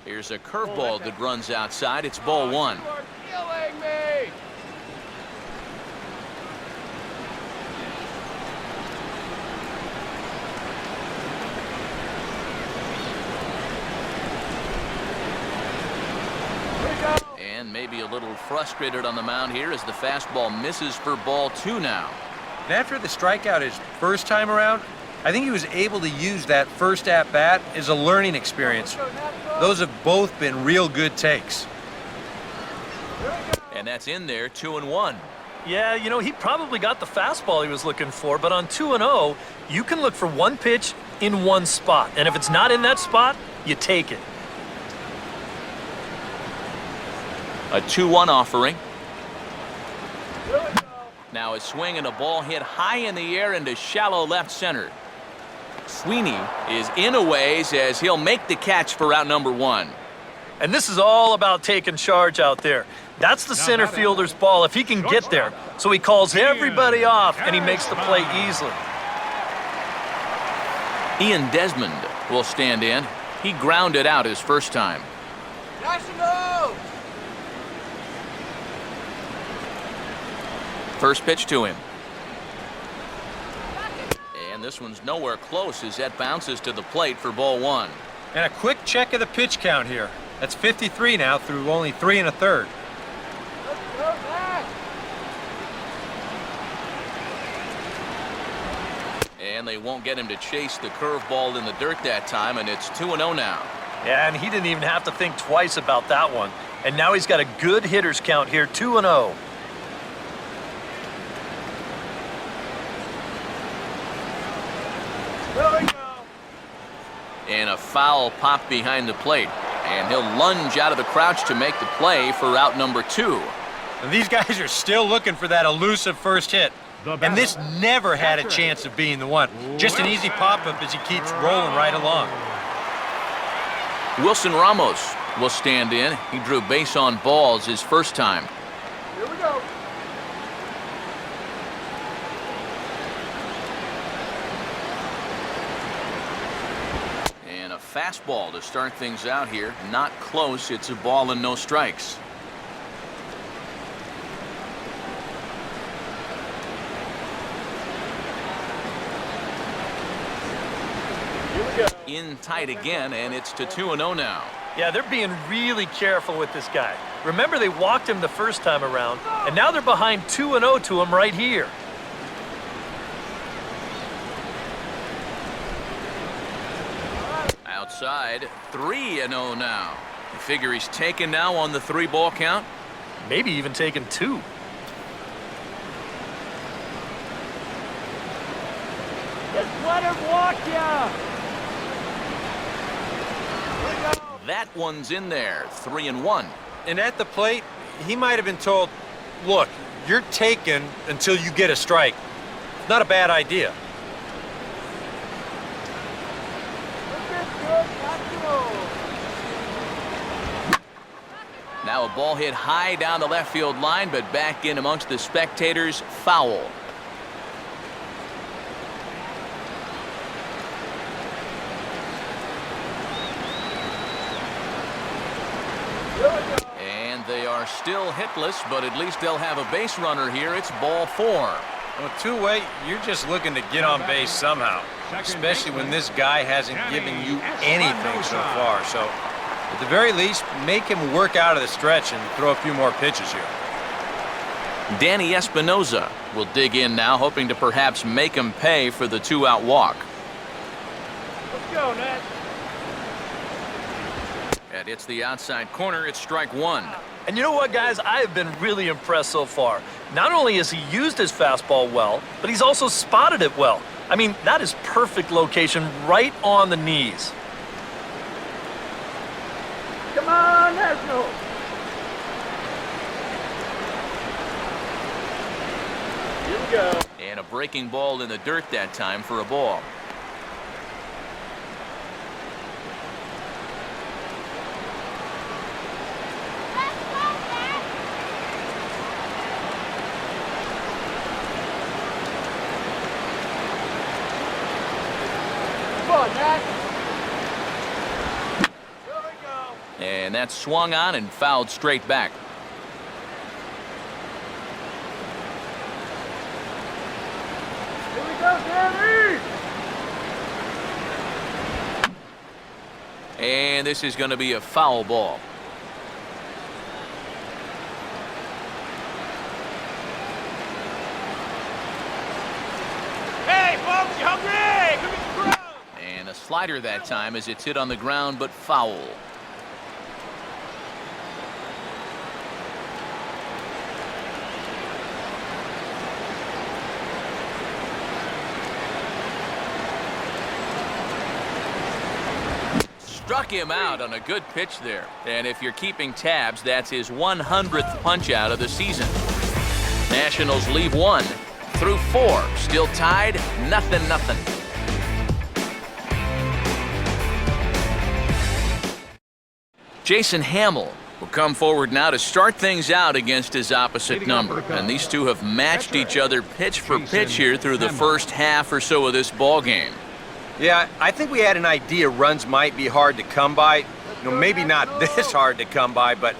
[SPEAKER 1] Here's a curveball that runs outside. It's ball 1.
[SPEAKER 6] You are killing me.
[SPEAKER 1] And maybe a little frustrated on the mound here as the fastball misses for ball 2 now.
[SPEAKER 5] And after the strikeout his first time around, I think he was able to use that first at-bat as a learning experience. Those have both been real good takes.
[SPEAKER 1] And that's in there, 2-1.
[SPEAKER 2] Yeah, you know, he probably got the fastball he was looking for, but on 2-0, you can look for one pitch in one spot. And if it's not in that spot, you take it.
[SPEAKER 1] A 2-1 offering. Now a swing and a ball hit high in the air into shallow left center. Sweeney is in a ways as he'll make the catch for out number 1.
[SPEAKER 2] And this is all about taking charge out there. That's the center fielder's ball if he can get there. So he calls everybody off and he makes the play easily.
[SPEAKER 1] Ian Desmond will stand in. He grounded out his first time.
[SPEAKER 6] National!
[SPEAKER 1] First pitch to him. And this one's nowhere close as that bounces to the plate for ball 1.
[SPEAKER 5] And a quick check of the pitch count here. That's 53 now through only 3 1/3.
[SPEAKER 1] And they won't get him to chase the curveball in the dirt that time, and it's 2-0 now.
[SPEAKER 2] Yeah, and he didn't even have to think twice about that one. And now he's got a good hitters count here, 2-0.
[SPEAKER 4] There we go.
[SPEAKER 1] And a foul pop behind the plate. And he'll lunge out of the crouch to make the play for out number 2.
[SPEAKER 5] And these guys are still looking for that elusive first hit. And this never had a chance of being the one. Just an easy pop-up as he keeps rolling right along.
[SPEAKER 1] Wilson Ramos will stand in. He drew base on balls his first time.
[SPEAKER 4] Here we go.
[SPEAKER 1] And a fastball to start things out here. Not close. It's a ball and no strikes. In tight again, and it's to 2-0 now.
[SPEAKER 2] Yeah, they're being really careful with this guy. Remember, they walked him the first time around, and now they're behind 2-0 to him right here.
[SPEAKER 1] Outside, 3-0 now. You figure he's taken now on the 3-ball count?
[SPEAKER 2] Maybe even taking 2.
[SPEAKER 4] Just let him walk ya.
[SPEAKER 1] That one's in there, 3-1.
[SPEAKER 5] And at the plate, he might have been told, look, you're taken until you get a strike. It's not a bad idea.
[SPEAKER 1] Now a ball hit high down the left field line, but back in amongst the spectators, foul. And they are still hitless, but at least they'll have a base runner here. It's ball 4.
[SPEAKER 5] Well, two-way, you're just looking to get on base somehow, especially when this guy hasn't given you anything so far. So, at the very least, make him work out of the stretch and throw a few more pitches here.
[SPEAKER 1] Danny Espinoza will dig in now, hoping to perhaps make him pay for the 2-out walk.
[SPEAKER 4] Let's go, Nat.
[SPEAKER 1] And it's the outside corner. It's strike 1.
[SPEAKER 2] And you know what, guys? I have been really impressed so far. Not only has he used his fastball well, but he's also spotted it well. I mean, that is perfect location right on the knees.
[SPEAKER 4] Come on, National. Here we go.
[SPEAKER 1] And a breaking ball in the dirt that time for a ball.
[SPEAKER 4] Come on, Nat. Here we go.
[SPEAKER 1] And that swung on and fouled straight back.
[SPEAKER 4] Here we go, Danny.
[SPEAKER 1] And this is going to be a foul ball.
[SPEAKER 4] Hey, folks, you hungry? Come get some grub.
[SPEAKER 1] And a slider that time as it's hit on the ground, but foul. Struck him out on a good pitch there. And if you're keeping tabs, that's his 100th punch out of the season. Nationals leave 1 through 4. Still tied, 0-0. Jason Hamill will come forward now to start things out against his opposite number. And these two have matched each other pitch for pitch here through the first half or so of this ball game.
[SPEAKER 5] Yeah, I think we had an idea runs might be hard to come by. You know, maybe not this hard to come by, but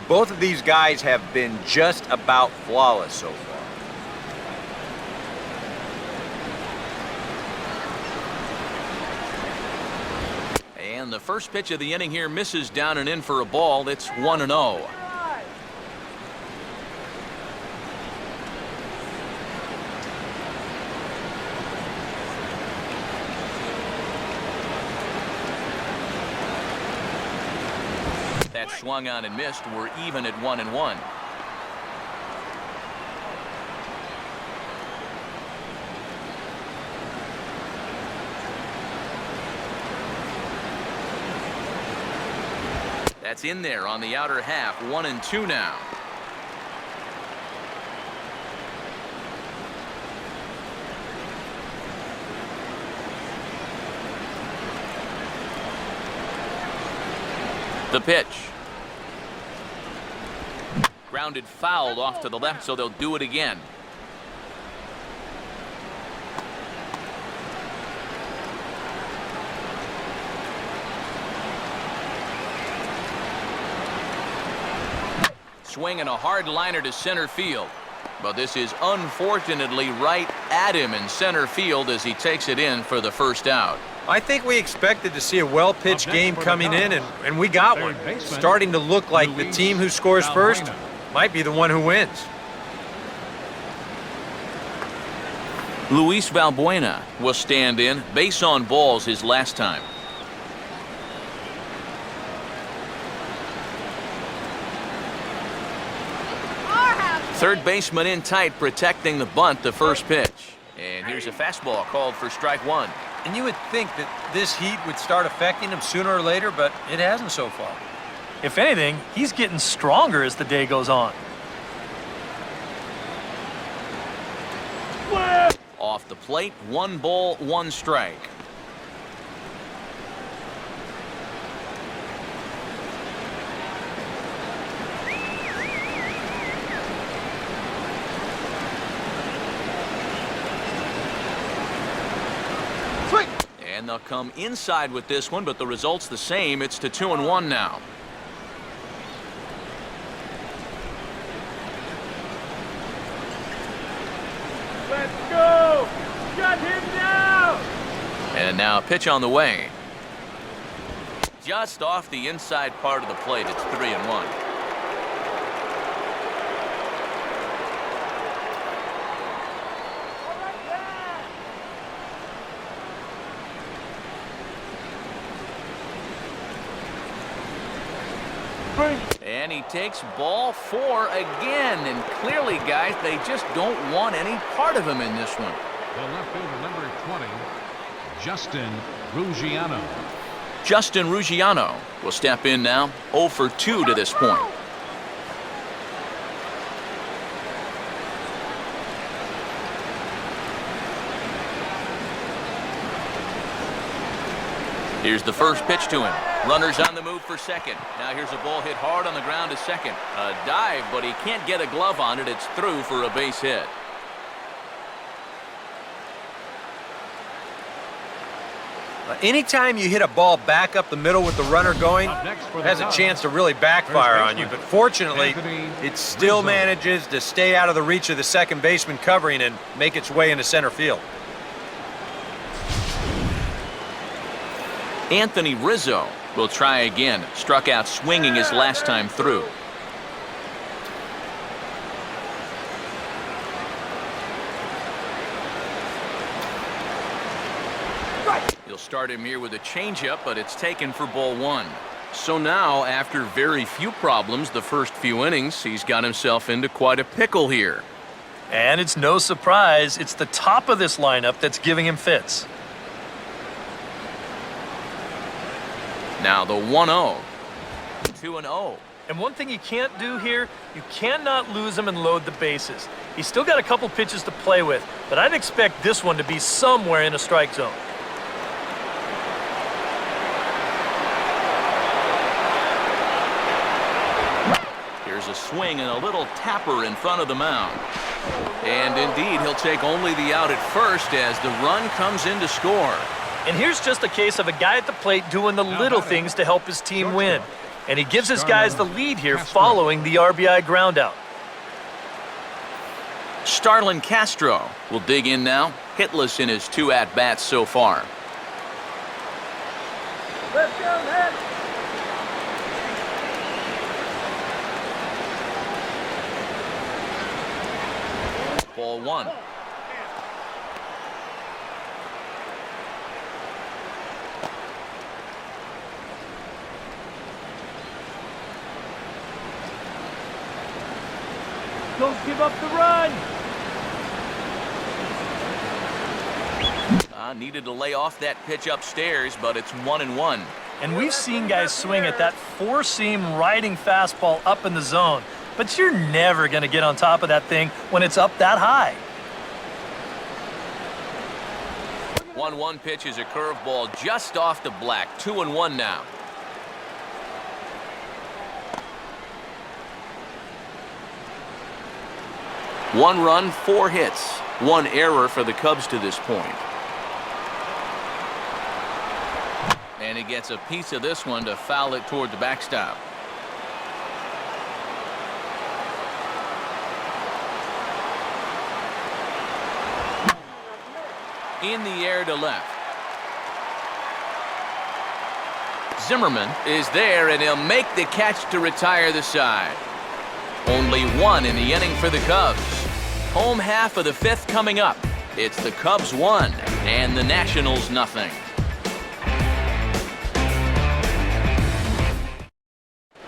[SPEAKER 5] both of these guys have been just about flawless so far.
[SPEAKER 1] And the first pitch of the inning here misses down and in for a ball. It's 1-0. swung on and missed. We're even at 1-1. That's in there on the outer half. 1-2 now. The pitch. Grounded fouled off to the left, so they'll do it again. Swinging a hard liner to center field. But this is unfortunately right at him in center field as he takes it in for the first out.
[SPEAKER 5] I think we expected to see a well-pitched game coming in, and we got one. Starting to look like the team who scores first might be the one who wins.
[SPEAKER 1] Luis Valbuena will stand in. Base on balls his last time. Third baseman in tight, protecting the bunt, the first pitch. And here's a fastball called for strike one.
[SPEAKER 5] And you would think that this heat would start affecting him sooner or later, but it hasn't so far.
[SPEAKER 2] If anything, he's getting stronger as the day goes on.
[SPEAKER 1] Off the plate, 1 ball, 1 strike. And they'll come inside with this one, but the result's the same. It's to 2-1 now.
[SPEAKER 4] Let's go! Shut him down!
[SPEAKER 1] And now a pitch on the way. Just off the inside part of the plate. It's 3-1. And he takes ball 4 again. And clearly, guys, they just don't want any part of him in this one.
[SPEAKER 3] The left fielder, number 20, Justin Ruggiano.
[SPEAKER 1] Justin Ruggiano will step in now. 0 for 2 to this point. Here's the first pitch to him. Runners on the move for second. Now here's a ball hit hard on the ground to second. A dive, but he can't get a glove on it. It's through for a base hit.
[SPEAKER 5] Anytime you hit a ball back up the middle with the runner going, it has a chance to really backfire on you. But fortunately, it still manages to stay out of the reach of the second baseman covering and make its way into center field.
[SPEAKER 1] Anthony Rizzo will try again. Struck out swinging his last time through. He'll start him here with a changeup, but it's taken for ball 1. So now, after very few problems the first few innings, he's got himself into quite a pickle here.
[SPEAKER 2] And it's no surprise, it's the top of this lineup that's giving him fits.
[SPEAKER 1] Now the 1-0. 2-0.
[SPEAKER 2] And one thing you can't do here, you cannot lose him and load the bases. He's still got a couple pitches to play with, but I'd expect this one to be somewhere in a strike zone.
[SPEAKER 1] Here's a swing and a little tapper in front of the mound. And indeed, he'll take only the out at first as the run comes in to score.
[SPEAKER 2] And here's just a case of a guy at the plate doing the little things to help his team win. And he gives his guys the lead here following the RBI groundout.
[SPEAKER 1] Starlin Castro will dig in now. Hitless in his 2 at-bats so far.
[SPEAKER 4] Let's go, man!
[SPEAKER 1] Ball 1.
[SPEAKER 4] Don't give up the run.
[SPEAKER 1] Needed to lay off that pitch upstairs, but it's 1-1.
[SPEAKER 2] And we've seen guys swing at that four-seam riding fastball up in the zone, but you're never going to get on top of that thing when it's up that high.
[SPEAKER 1] 1-1 pitch is a curveball just off the black. 2-1 now. One run, 4 hits. One error for the Cubs to this point. And he gets a piece of this one to foul it toward the backstop. In the air to left. Zimmerman is there, and he'll make the catch to retire the side. Only one in the inning for the Cubs. Home half of the 5th coming up. It's the Cubs 1 and the Nationals nothing.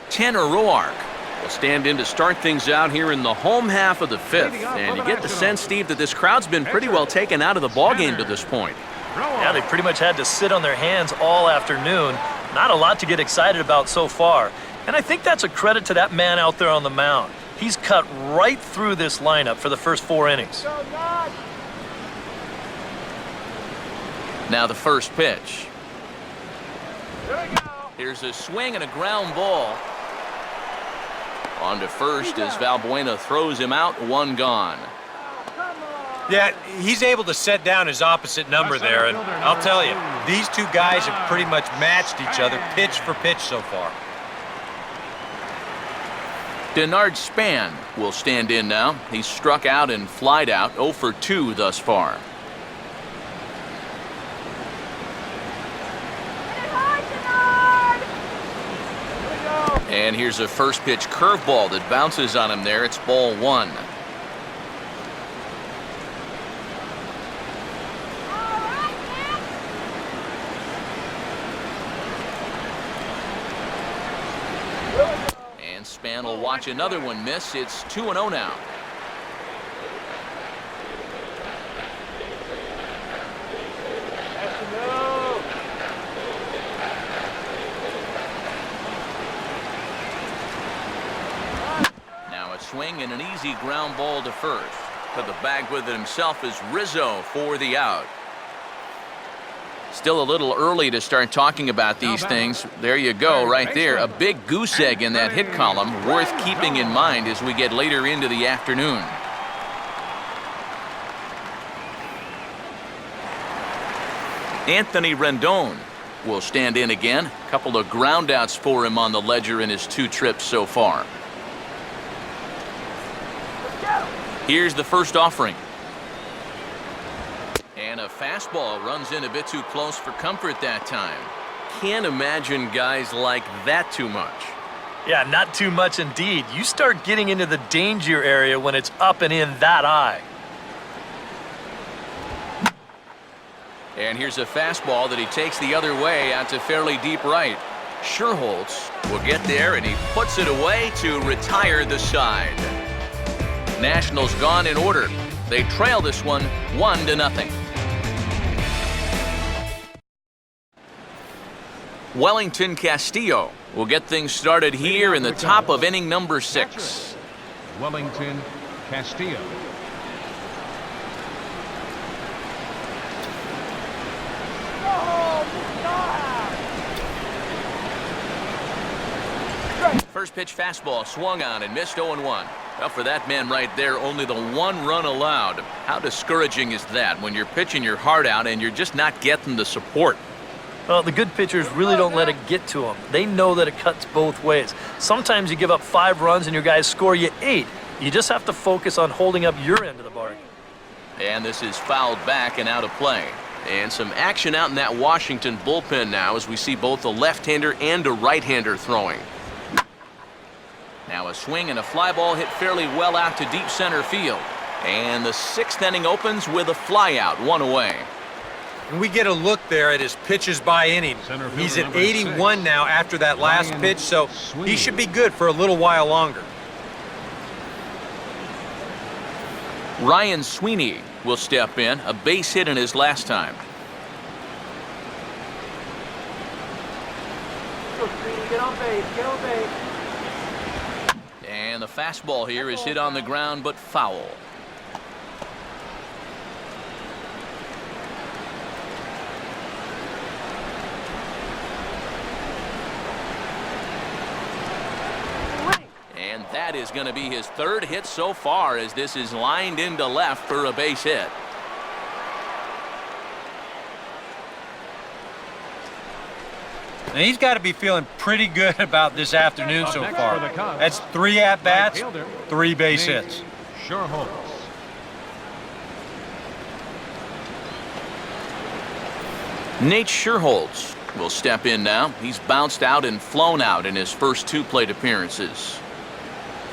[SPEAKER 1] Tanner Roark will stand in to start things out here in the home half of the 5th. And you get the sense, Steve, that this crowd's been pretty well taken out of the ballgame to this point.
[SPEAKER 2] Yeah, they pretty much had to sit on their hands all afternoon. Not a lot to get excited about so far. And I think that's a credit to that man out there on the mound. He's cut right through this lineup for the first 4 innings.
[SPEAKER 1] Now the first pitch. Here's a swing and a ground ball. On to first as Valbuena throws him out. 1 gone.
[SPEAKER 5] Yeah, he's able to set down his opposite number there, and I'll tell you, these two guys have pretty much matched each other pitch for pitch so far.
[SPEAKER 1] Denard Span will stand in now. He's struck out and flied out, 0 for 2 thus far. And here's a first pitch curveball that bounces on him there. It's ball 1. And Span will watch another one miss. It's 2-0 now. Swing and an easy ground ball to first. Put the bag with it himself is Rizzo for the out. Still a little early to start talking about these things. There you go, right there. A big goose egg in that hit column, worth keeping in mind as we get later into the afternoon. Anthony Rendon will stand in again. A couple of groundouts for him on the ledger in his 2 trips so far. Here's the first offering. And a fastball runs in a bit too close for comfort that time. Can't imagine guys like that too much.
[SPEAKER 2] Yeah, not too much indeed. You start getting into the danger area when it's up and in that high.
[SPEAKER 1] And here's a fastball that he takes the other way out to fairly deep right. Scherholtz will get there, and he puts it away to retire the side. Nationals gone in order. They trail this one 1-0. Wellington Castillo will get things started here in the top of inning number 6.
[SPEAKER 3] Wellington Castillo.
[SPEAKER 1] First pitch fastball swung on and missed 0-1. Well, for that man right there, only the 1 run allowed. How discouraging is that when you're pitching your heart out and you're just not getting the support?
[SPEAKER 2] Well, the good pitchers really don't let it get to them. They know that it cuts both ways. Sometimes you give up 5 runs and your guys score you 8. You just have to focus on holding up your end of the bargain.
[SPEAKER 1] And this is fouled back and out of play. And some action out in that Washington bullpen now as we see both a left-hander and a right-hander throwing. Now a swing and a fly ball hit fairly well out to deep center field. And the 6th inning opens with a fly out, 1 away.
[SPEAKER 5] And we get a look there at his pitches by inning. He's at 81 now after that last pitch, so he should be good for a little while longer.
[SPEAKER 1] Ryan Sweeney will step in, a base hit in his last time.
[SPEAKER 4] Get on base, get on base.
[SPEAKER 1] And the fastball here is hit on the ground, but foul. And that is going to be his third hit so far, as this is lined into left for a base hit.
[SPEAKER 5] Now he's got to be feeling pretty good about this afternoon so far. That's 3 at-bats, 3 base hits.
[SPEAKER 1] Nate Sherholtz will step in now. He's bounced out and flown out in his first 2 plate appearances.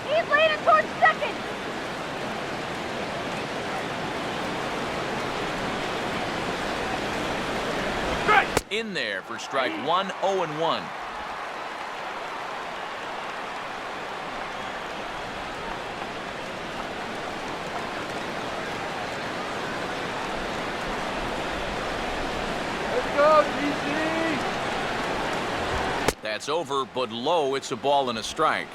[SPEAKER 7] He's leaning towards second.
[SPEAKER 1] In there for strike 1, 0-1.
[SPEAKER 6] Let's go, DC!
[SPEAKER 1] That's over, but low. It's a ball and a strike.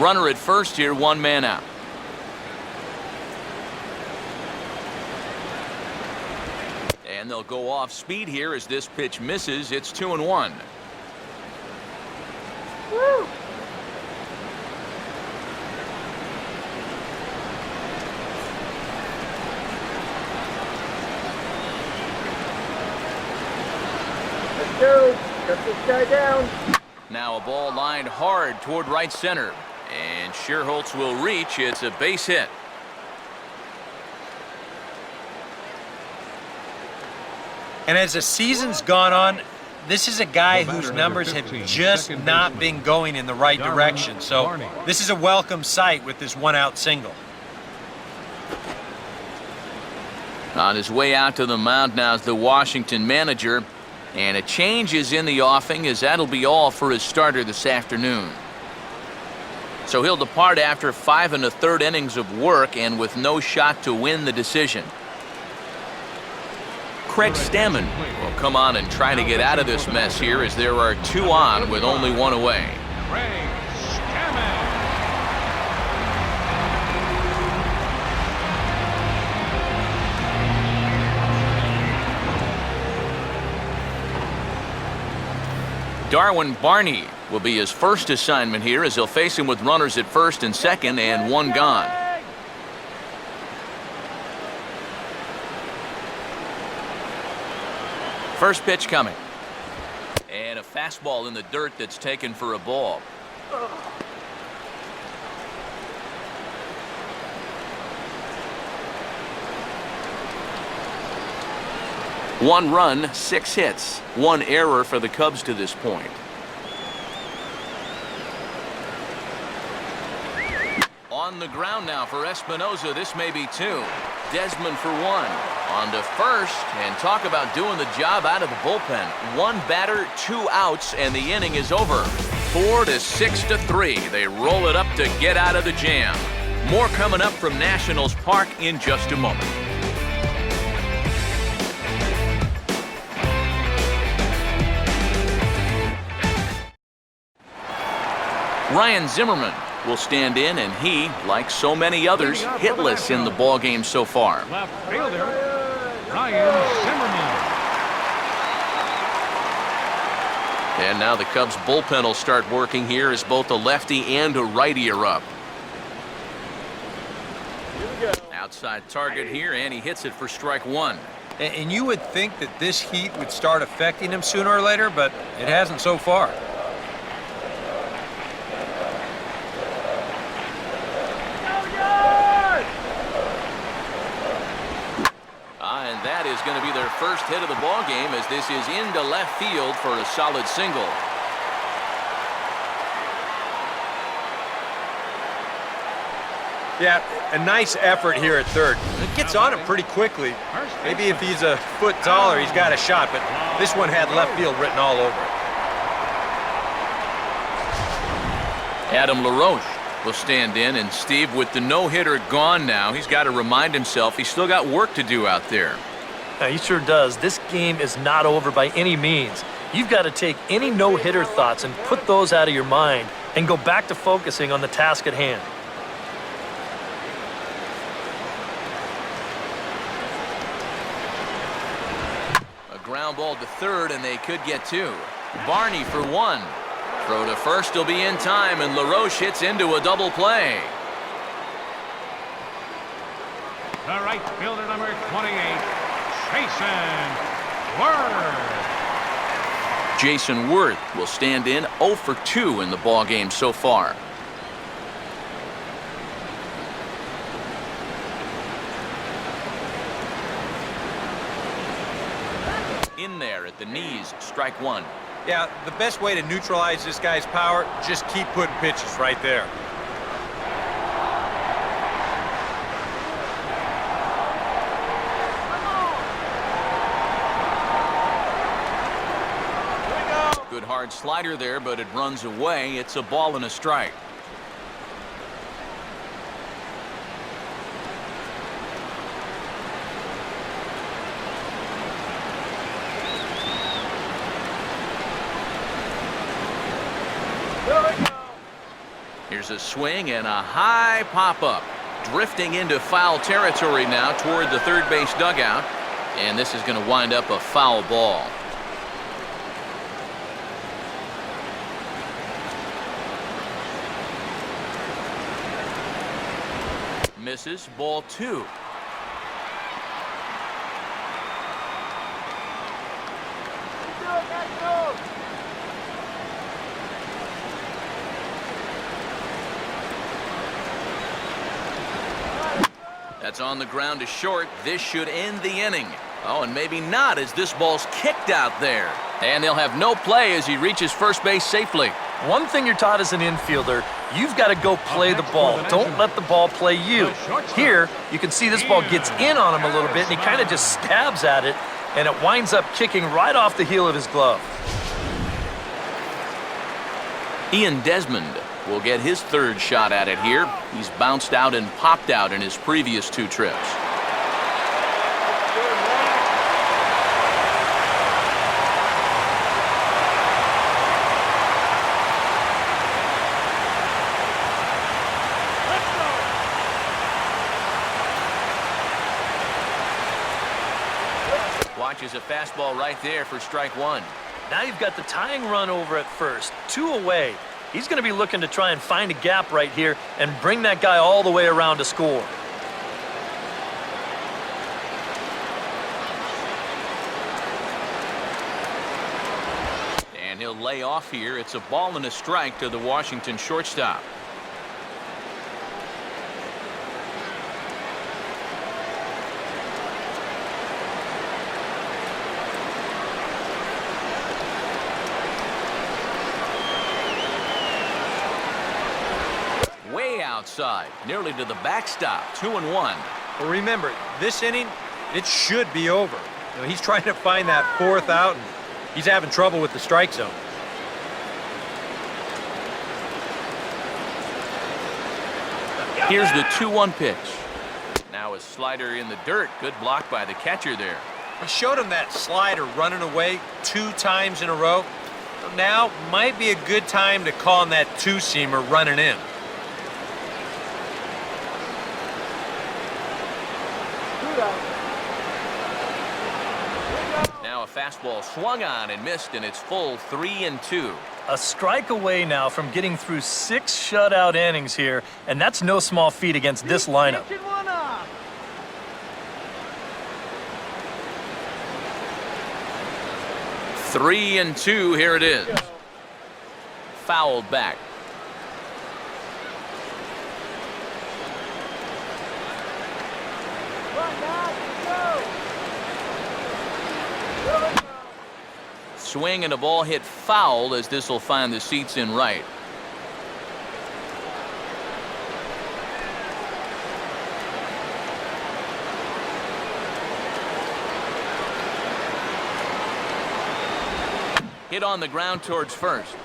[SPEAKER 1] Runner at first here, 1 man out. And they'll go off speed here as this pitch misses. It's 2-1.
[SPEAKER 7] Woo!
[SPEAKER 4] Let's go. Cut this guy down.
[SPEAKER 1] Now a ball lined hard toward right center. And Sherholtz will reach. It's a base hit.
[SPEAKER 5] And as the season's gone on, this is a guy whose numbers have just not been going in the right direction. So this is a welcome sight with this 1-out single.
[SPEAKER 1] On his way out to the mound now is the Washington manager. And a change is in the offing, as that'll be all for his starter this afternoon. So he'll depart after 5 1/3 innings of work and with no shot to win the decision. Craig Stammen will come on and try to get out of this mess here, as there are 2 on with only 1 away.
[SPEAKER 3] Craig Stammen.
[SPEAKER 1] Darwin Barney will be his first assignment here, as he'll face him with runners at first and second and 1 gone. First pitch coming. And a fastball in the dirt that's taken for a ball. One run, 6 hits, 1 error for the Cubs to this point. On the ground now for Espinosa. This may be 2. Desmond for 1. On to first, and talk about doing the job out of the bullpen. 1 batter, 2 outs, and the inning is over. 4 to 6 to 3. They roll it up to get out of the jam. More coming up from Nationals Park in just a moment. Ryan Zimmerman will stand in, and he, like so many others, hitless in the ballgame so far.
[SPEAKER 3] Left fielder, Ryan Zimmerman.
[SPEAKER 1] And now the Cubs bullpen will start working here, as both a lefty and a righty are up. Outside target here, and he hits it for strike 1.
[SPEAKER 5] And you would think that this heat would start affecting him sooner or later, but it hasn't so far.
[SPEAKER 1] And that is going to be their first hit of the ball game, as this is into left field for a solid single.
[SPEAKER 5] Yeah, a nice effort here at third. It gets on him pretty quickly. Maybe if he's a foot taller, he's got a shot, but this one had left field written all over it.
[SPEAKER 1] Adam LaRoche will stand in, and Steve, with the no-hitter gone now, he's got to remind himself he's still got work to do out there.
[SPEAKER 2] Yeah, he sure does. This game is not over by any means. You've got to take any no-hitter thoughts and put those out of your mind and go back to focusing on the task at hand.
[SPEAKER 1] A ground ball to third, and they could get two. Barney for one. Throw to first will be in time, and LaRoche hits into a double play.
[SPEAKER 3] The right fielder, number 28, Jason Worth.
[SPEAKER 1] Jason Worth will stand in 0 for 2 in the ball game so far. In there at the knees, strike one.
[SPEAKER 5] Yeah, the best way to neutralize this guy's power, just keep putting pitches right there.
[SPEAKER 1] Good hard slider there, but it runs away. It's a ball and a strike. Here's a swing and a high pop-up. Drifting into foul territory now toward the third base dugout. And this is going to wind up a foul ball. Misses, ball two. That's on the ground to short. This should end the inning. Oh, and maybe not, as this ball's kicked out there. And they'll have no play as he reaches first base safely.
[SPEAKER 2] One thing you're taught as an infielder, you've got to go play the ball. Don't let the ball play you. Here, you can see this ball gets in on him a little bit, and he kind of just stabs at it, and it winds up kicking right off the heel of his glove.
[SPEAKER 1] Ian Desmond will get his third shot at it here. He's bounced out and popped out in his previous two trips. Watches a fastball right there for strike one.
[SPEAKER 2] Now you've got the tying run over at first, 2 away. He's going to be looking to try and find a gap right here and bring that guy all the way around to score.
[SPEAKER 1] And he'll lay off here. It's a ball and a strike to the Washington shortstop. Way outside, nearly to the backstop, 2-1.
[SPEAKER 5] Well, remember, this inning, it should be over. You know, he's trying to find that fourth out, and he's having trouble with the strike zone.
[SPEAKER 1] Here's the 2-1 pitch. Now a slider in the dirt. Good block by the catcher there.
[SPEAKER 5] We showed him that slider running away 2 times in a row. So now might be a good time to call him that two-seamer running in.
[SPEAKER 1] Now a fastball swung on and missed, and it's full 3-2.
[SPEAKER 2] A strike away now from getting through 6 shutout innings here, and that's no small feat against this lineup.
[SPEAKER 1] 3-2, here it is. Fouled back. Swing and a ball hit foul, as this will find the seats in right. hit on the ground towards first.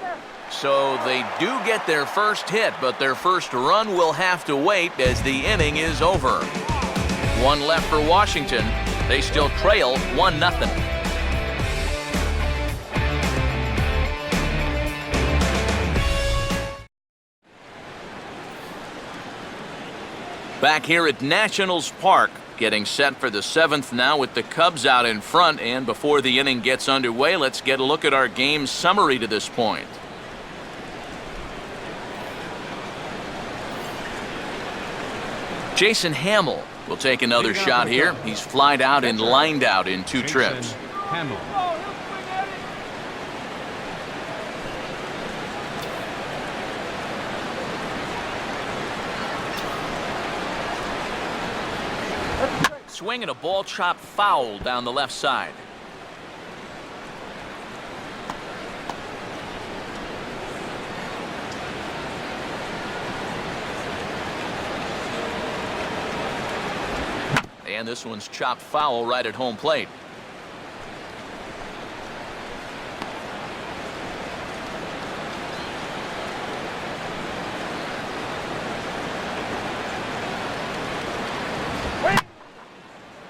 [SPEAKER 1] So they do get their first hit, but their first run will have to wait as the inning is over. One left for Washington. They still trail 1-0. Back here at Nationals Park, getting set for the 7th now with the Cubs out in front. And before the inning gets underway, let's get a look at our game summary to this point. Jason Hamill will take another shot here. He's flied out and lined out in 2 trips.
[SPEAKER 3] Hamill.
[SPEAKER 1] Swinging a ball chopped foul down the left side. And this one's chopped foul right at home plate.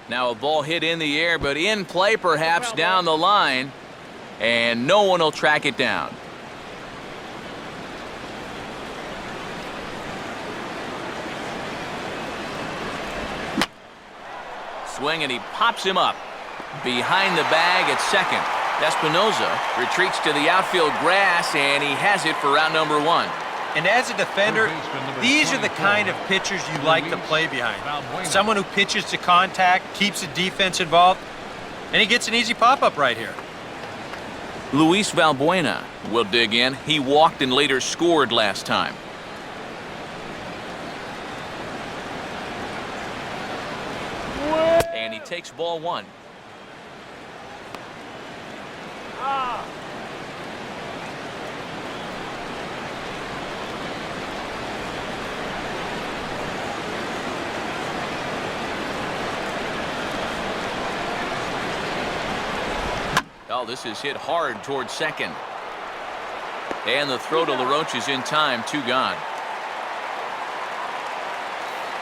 [SPEAKER 1] Now a ball hit in the air, but in play perhaps down the line, and no one will track it down. Swing, and he pops him up behind the bag at second. Espinoza retreats to the outfield grass, and he has it for round number 1.
[SPEAKER 5] And as a defender, these are the kind of pitchers you like to play behind. Someone who pitches to contact, keeps the defense involved, and he gets an easy pop-up right here.
[SPEAKER 1] Luis Valbuena will dig in. He walked and later scored last time. And he takes ball 1. Oh, this is hit hard towards second. And the throw to LaRoche is in time, 2 gone.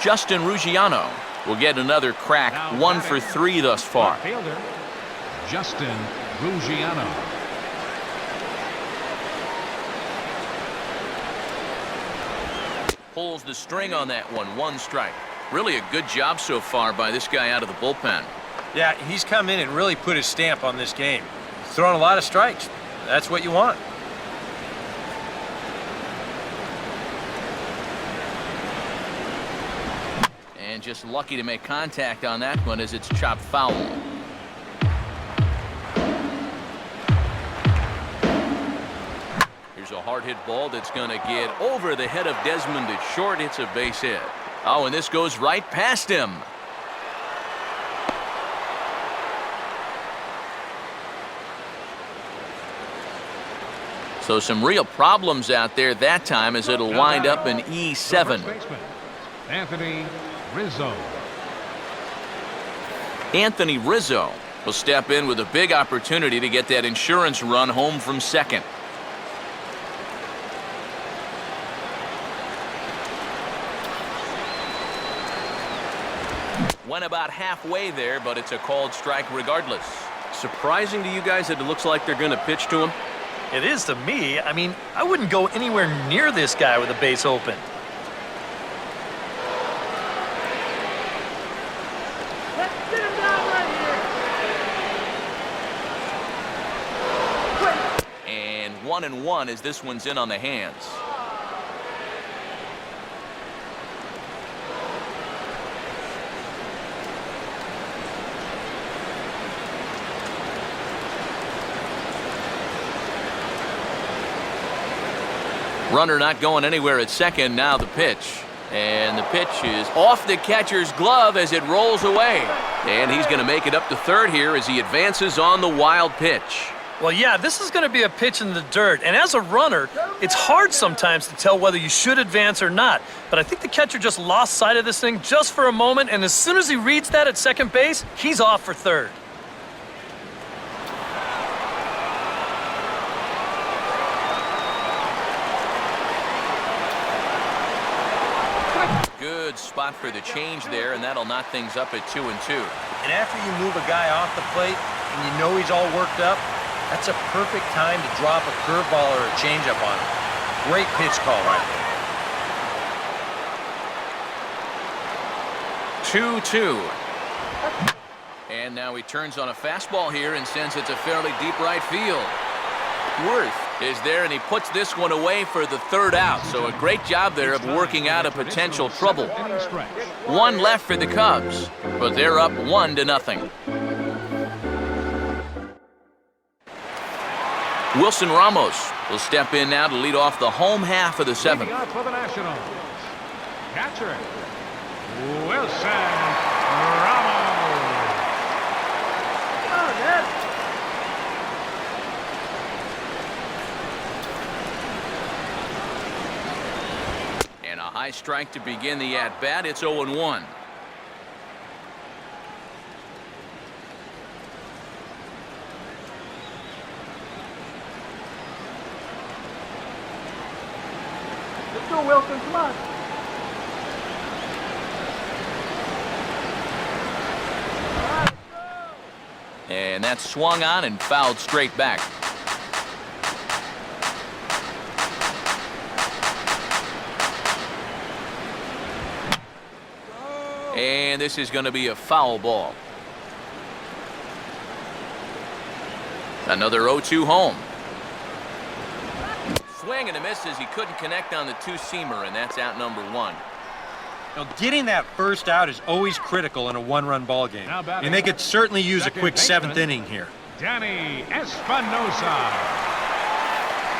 [SPEAKER 1] Justin Ruggiano will get another crack, 1 for 3 thus far.
[SPEAKER 3] Fielder, Justin Ruggiano.
[SPEAKER 1] Pulls the string on that one, 1 strike. Really a good job so far by this guy out of the bullpen.
[SPEAKER 5] Yeah, he's come in and really put his stamp on this game. He's throwing a lot of strikes. That's what you want.
[SPEAKER 1] And just lucky to make contact on that one as it's chopped foul. Here's a hard hit ball that's going to get over the head of Desmond at short. It's a base hit. Oh, and this goes right past him. So some real problems out there that time as it'll wind up in E7.
[SPEAKER 3] Anthony Rizzo.
[SPEAKER 1] Anthony Rizzo will step in with a big opportunity to get that insurance run home from second. Went about halfway there, but it's a called strike regardless.
[SPEAKER 2] Surprising to you guys that it looks like they're going to pitch to him? It is to me. I mean, I wouldn't go anywhere near this guy with a base open.
[SPEAKER 4] Let's sit him down right here.
[SPEAKER 1] And 1-1 as this one's in on the hands. Runner not going anywhere at second. Now the pitch. And the pitch is off the catcher's glove as it rolls away. And he's going to make it up to third here as he advances on the wild pitch.
[SPEAKER 2] Well, yeah, this is going to be a pitch in the dirt. And as a runner, it's hard sometimes to tell whether you should advance or not. But I think the catcher just lost sight of this thing just for a moment. And as soon as he reads that at second base, he's off for third.
[SPEAKER 1] Good spot for the change there, and that'll knock things up at 2-2.
[SPEAKER 5] And after you move a guy off the plate and you know he's all worked up, that's a perfect time to drop a curveball or a changeup on him. Great pitch call right there.
[SPEAKER 1] 2-2. And now he turns on a fastball here and sends it to fairly deep right field. Worth is there, and he puts this one away for the third out. So a great job there of working out a potential trouble. One left for the Cubs, but they're up 1-0. Wilson Ramos will step in now to lead off the home half of the seventh.
[SPEAKER 3] Leading out for the Nationals, catcher, Wilson Ramos.
[SPEAKER 1] And a high strike to begin the at-bat. It's 0-1.
[SPEAKER 6] Let's go, Wilson. Come on.
[SPEAKER 1] And that's swung on and fouled straight back. And this is going to be a foul ball. Another 0-2 home. Swing and a miss as he couldn't connect on the two-seamer, and that's out number one.
[SPEAKER 5] Now, getting that first out is always critical in a one-run ball game. And they could certainly use a quick seventh inning here.
[SPEAKER 3] Danny Espinosa.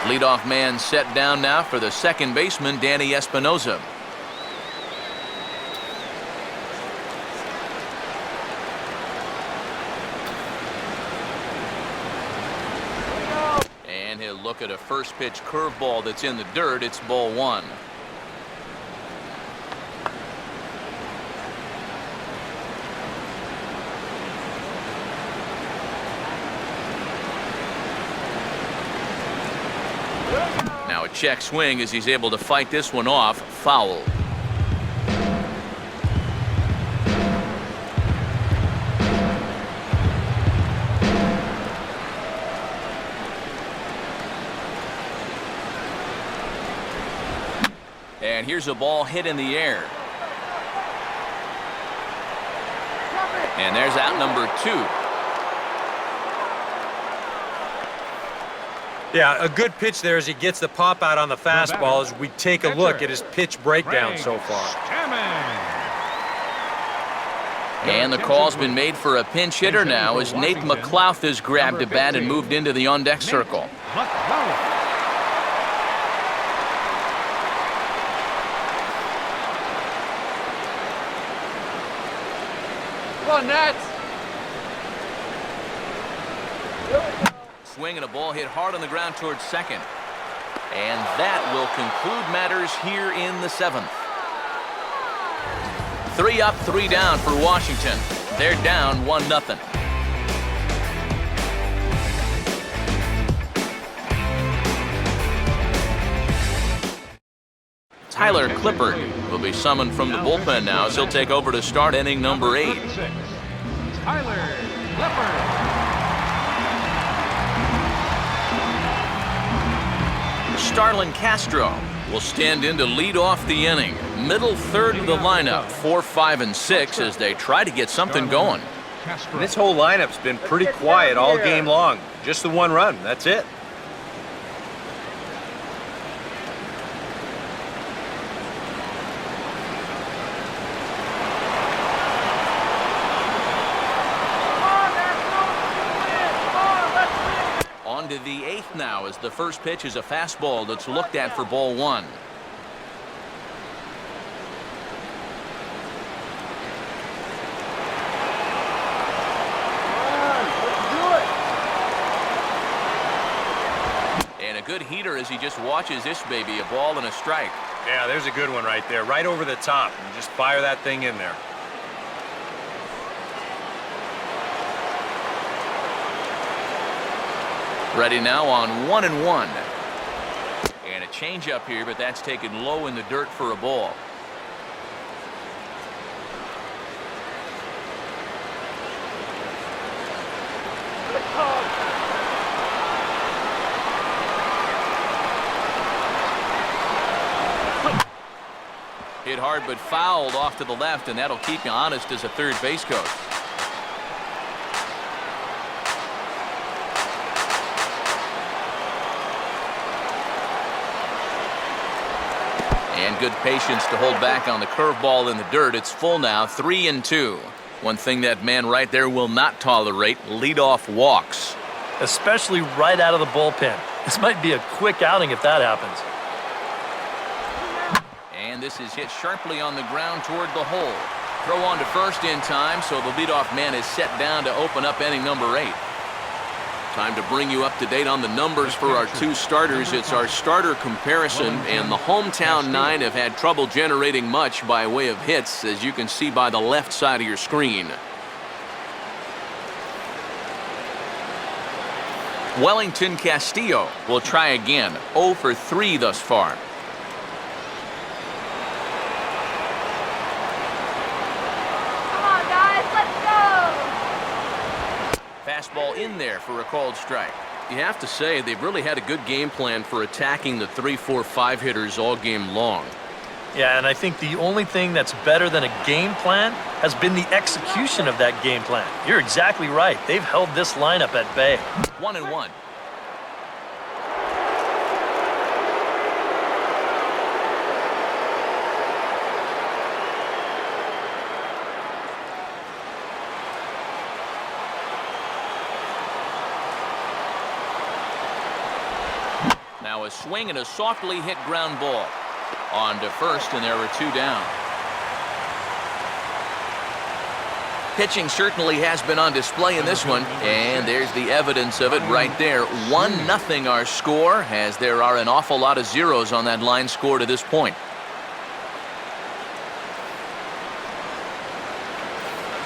[SPEAKER 1] Leadoff man set down now for the second baseman, Danny Espinosa. And he'll look at a first pitch curveball that's in the dirt. It's ball one. Now a check swing as he's able to fight this one off. Foul. And here's a ball hit in the air. And there's out number two.
[SPEAKER 5] Yeah, a good pitch there as he gets the pop out on the fastball as we take a look at his pitch breakdown so far.
[SPEAKER 1] And the call's been made for a pinch hitter now as Nate McLouth has grabbed a bat and moved into the on-deck circle.
[SPEAKER 6] Come on, Nats.
[SPEAKER 1] Swing and a ball hit hard on the ground towards second. And that will conclude matters here in the seventh. 3 up, 3 down for Washington. They're down 1-0. Tyler Clippard will be summoned from the bullpen now as he'll take over to start inning number 8.
[SPEAKER 3] Tyler Clippard.
[SPEAKER 1] Starlin Castro will stand in to lead off the inning. Middle third of the lineup, 4, 5, and 6 as they try to get something going.
[SPEAKER 5] This whole lineup's been pretty quiet all game long. Just the one run, that's it.
[SPEAKER 1] On to the 8th now as the first pitch is a fastball that's looked at for ball one. And a good heater as he just watches this baby, a ball and a strike.
[SPEAKER 5] Yeah, there's a good one right there, right over the top. And just fire that thing in there.
[SPEAKER 1] Ready now on 1-1. And a changeup here, but that's taken low in the dirt for a ball. hit hard but fouled off to the left, and that'll keep you honest as a third base coach. And good patience to hold back on the curveball in the dirt. It's full now, 3-2. One thing that man right there will not tolerate, leadoff walks.
[SPEAKER 2] Especially right out of the bullpen. This might be a quick outing if that happens.
[SPEAKER 1] And this is hit sharply on the ground toward the hole. Throw on to first in time, so the leadoff man is set down to open up inning number 8. Time to bring you up to date on the numbers for our two starters. It's our starter comparison, and the hometown 9 have had trouble generating much by way of hits, as you can see by the left side of your screen. Wellington Castillo will try again, 0 for 3 thus far. Fastball in there for a called strike. You have to say they've really had a good game plan for attacking the 3, 4, 5 hitters all game long.
[SPEAKER 2] Yeah, and I think the only thing that's better than a game plan has been the execution of that game plan. You're exactly right. They've held this lineup at bay.
[SPEAKER 1] 1-1. Now a swing and a softly hit ground ball. On to first, and there are 2 down. Pitching certainly has been on display in this one, and there's the evidence of it right there. 1-0 our score, as there are an awful lot of zeros on that line score to this point.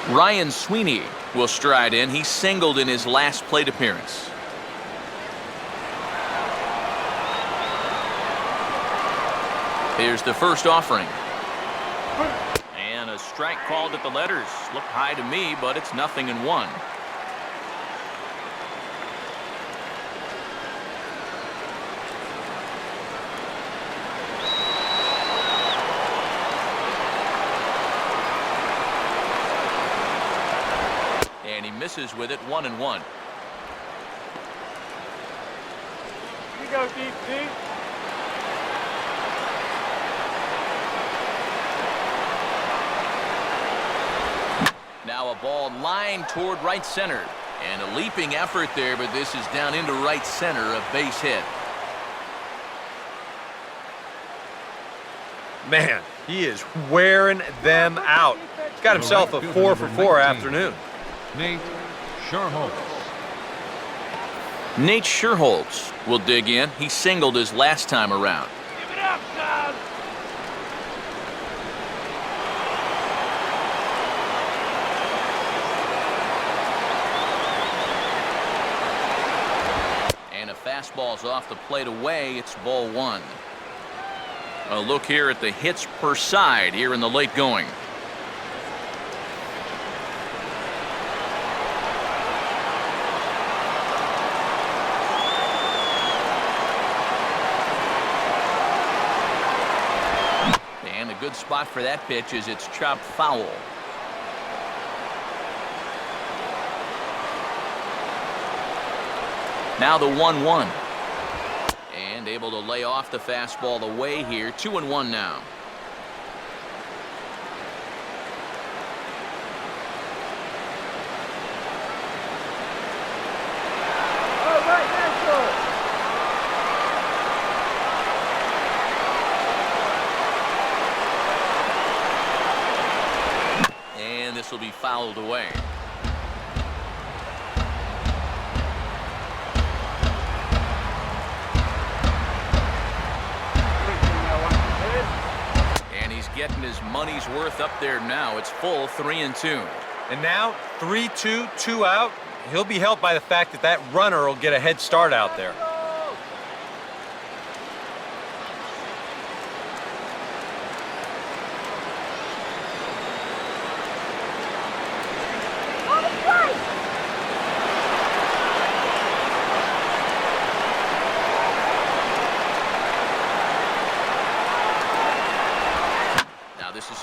[SPEAKER 1] Ryan Sweeney will stride in. He singled in his last plate appearance. Here's the first offering. And a strike called at the letters. Looked high to me, but it's 0-1. And he misses with it, 1-1.
[SPEAKER 4] You go deep, deep.
[SPEAKER 1] Now a ball lined toward right center. And a leaping effort there, but this is down into right center, a base hit.
[SPEAKER 5] Man, he is wearing them out. He's got himself a 4 for 4 afternoon.
[SPEAKER 3] Nate Sherholtz.
[SPEAKER 1] Nate Sherholtz will dig in. He singled his last time around.
[SPEAKER 4] Give it up, son.
[SPEAKER 1] And a fastball's off the plate away. It's ball 1. A look here at the hits per side here in the late going. And a good spot for that pitch is it's chopped foul. Now the 1-1. And able to lay off the fastball away here. 2-1 now.
[SPEAKER 4] All right, Nashville.
[SPEAKER 1] And this will be fouled away. And he's getting his money's worth up there now. It's full, 3-2.
[SPEAKER 5] And now 3-2, 2 out. He'll be helped by the fact that that runner will get a head start out there.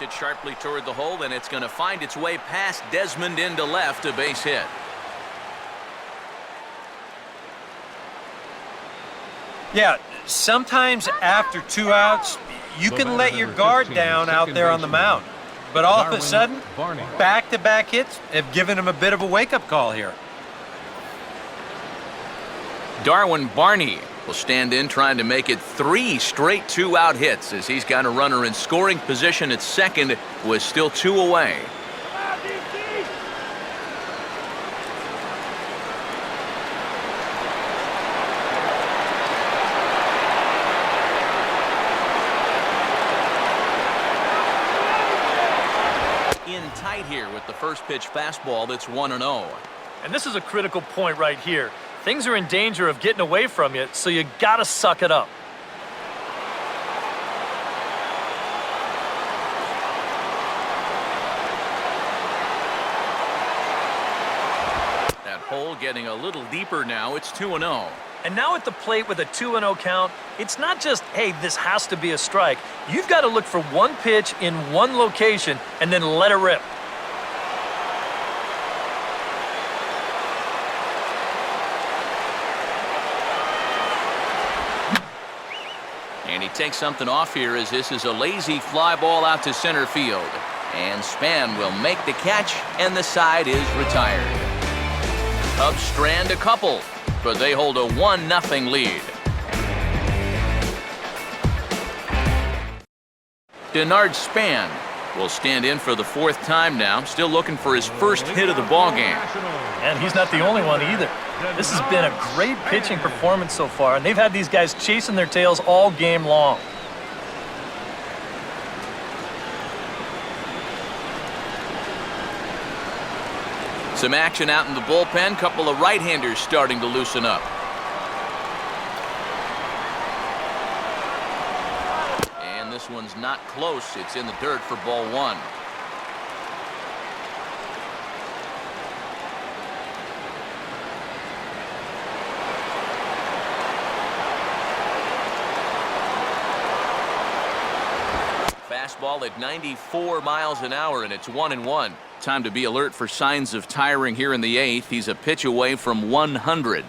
[SPEAKER 1] it sharply toward the hole, and it's going to find its way past Desmond into left, a base hit.
[SPEAKER 5] Yeah, sometimes after 2 outs, you can let your guard down out there on the mound. But all of a sudden, back-to-back hits have given him a bit of a wake-up call here.
[SPEAKER 1] Darwin Barney will stand in trying to make it 3 straight 2-out hits as he's got a runner in scoring position at second with still 2 away. In tight here with the first pitch fastball that's 1-0.
[SPEAKER 2] And this is a critical point right here. Things are in danger of getting away from you, so you gotta suck it up.
[SPEAKER 1] That hole getting a little deeper now. It's 2-0.
[SPEAKER 2] And now at the plate with a 2-0 count, it's not just, hey, this has to be a strike. You've got to look for one pitch in one location and then let it rip.
[SPEAKER 1] And he takes something off here as this is a lazy fly ball out to center field. And Span will make the catch, and the side is retired. Cubs strand a couple, but they hold a 1-0 lead. Denard Span will stand in for the 4th time now, still looking for his first hit of the ballgame.
[SPEAKER 2] And he's not the only one either. This has been a great pitching performance so far, and they've had these guys chasing their tails all game long.
[SPEAKER 1] Some action out in the bullpen. Couple of right-handers starting to loosen up. And this one's not close. It's in the dirt for ball 1. Fastball at 94 miles an hour, and it's 1-1. Time to be alert for signs of tiring here in the 8th. He's a pitch away from 100.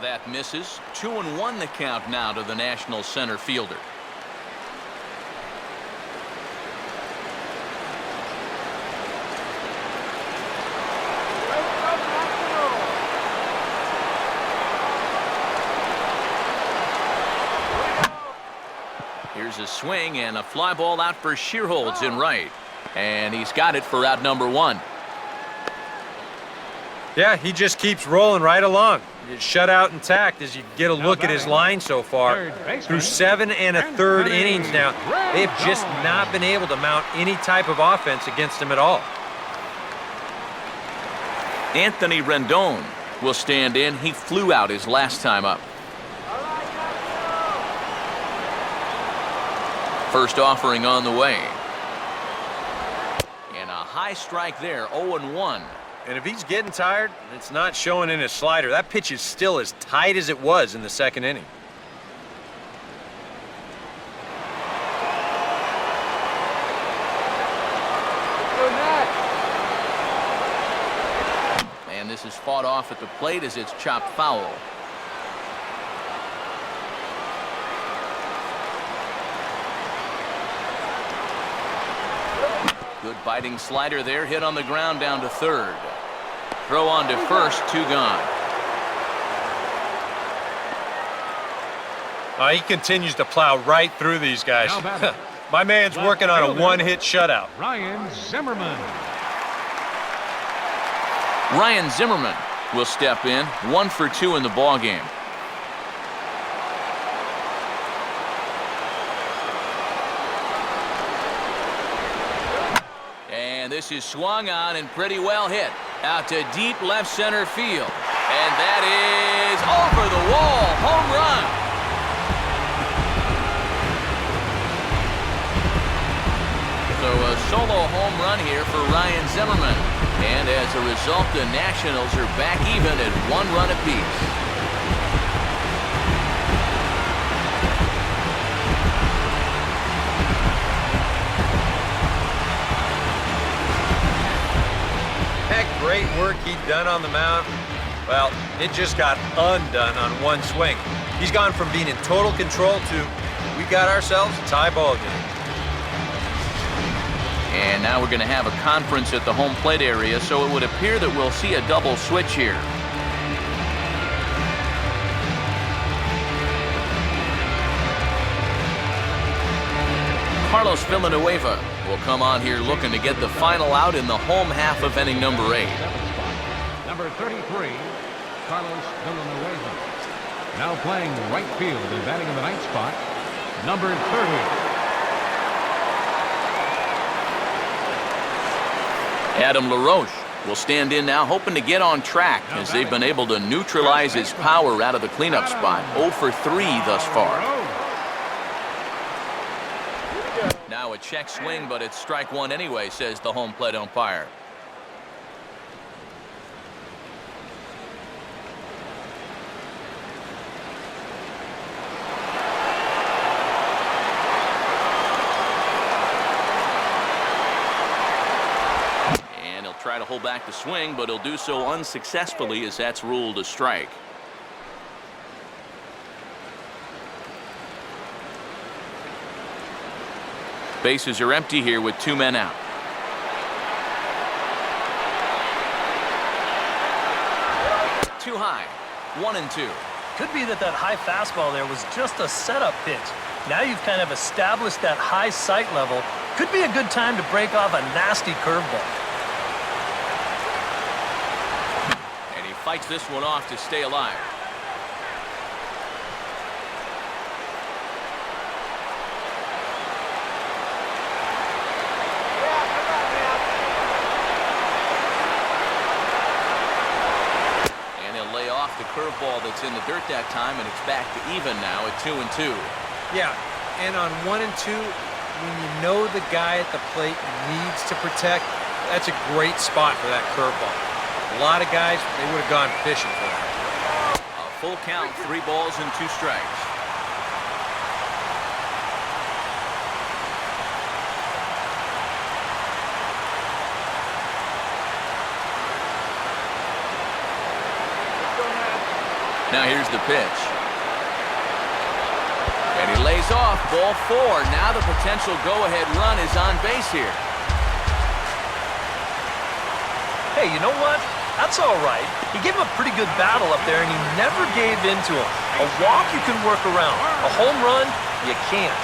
[SPEAKER 1] That misses. 2-1 the count now to the National center fielder. Here's a swing and a fly ball out for Shearholds in right. And he's got it for out number 1.
[SPEAKER 5] Yeah, he just keeps rolling right along. Shutout intact as you get a look at his line so far. Through 7 1/3 innings now, they have just not been able to mount any type of offense against him at all.
[SPEAKER 1] Anthony Rendon will stand in. He flew out his last time up. First offering on the way. And a high strike there, 0-1.
[SPEAKER 5] And if he's getting tired, it's not showing in his slider. That pitch is still as tight as it was in the 2nd inning.
[SPEAKER 1] And this is fought off at the plate as it's chopped foul. Good biting slider there, hit on the ground down to 3rd. Throw on to 1st, 2 gone.
[SPEAKER 5] He continues to plow right through these guys. My man's working on a 1-hit shutout.
[SPEAKER 3] Ryan Zimmerman.
[SPEAKER 1] Ryan Zimmerman will step in, 1 for 2 in the ballgame. This is swung on and pretty well hit out to deep left center field. And that is over the wall. Home run. So a solo home run here for Ryan Zimmerman. And as a result, the Nationals are back even at 1 run apiece.
[SPEAKER 5] That great work he'd done on the mound, well, it just got undone on one swing. He's gone from being in total control to we got ourselves a tie ball game.
[SPEAKER 1] And now we're going to have a conference at the home plate area, so it would appear that we'll see a double switch here. Carlos Villanueva will come on here looking to get the final out in the home half of inning number 8.
[SPEAKER 3] Number 33, Carlos Villanueva. Now playing right field and batting in the ninth spot, number 30.
[SPEAKER 1] Adam LaRoche will stand in now, hoping to get on track as they've been able to neutralize his power out of the cleanup spot. 0 for 3 thus far. Now a check swing, but it's strike one anyway, says the home plate umpire. Try to hold back the swing, but he'll do so unsuccessfully as that's ruled a strike. Bases are empty here with 2 men out. Too high. 1-2.
[SPEAKER 2] Could be that high fastball there was just a setup pitch. Now you've kind of established that high sight level. Could be a good time to break off a nasty curveball.
[SPEAKER 1] Fights this one off to stay alive. And he'll lay off the curveball that's in the dirt that time, and it's back to even now at 2-2.
[SPEAKER 5] Yeah, and on 1 and 2, when you know the guy at the plate needs to protect, that's a great spot for that curveball. A lot of guys, they would have gone fishing for that.
[SPEAKER 1] A full count, 3 balls and 2 strikes. Now here's the pitch. And he lays off, ball 4. Now the potential go-ahead run is on base here.
[SPEAKER 2] Hey, you know what? That's all right. He gave him a pretty good battle up there, and he never gave in to him. A walk you can work around. A home run, you can't.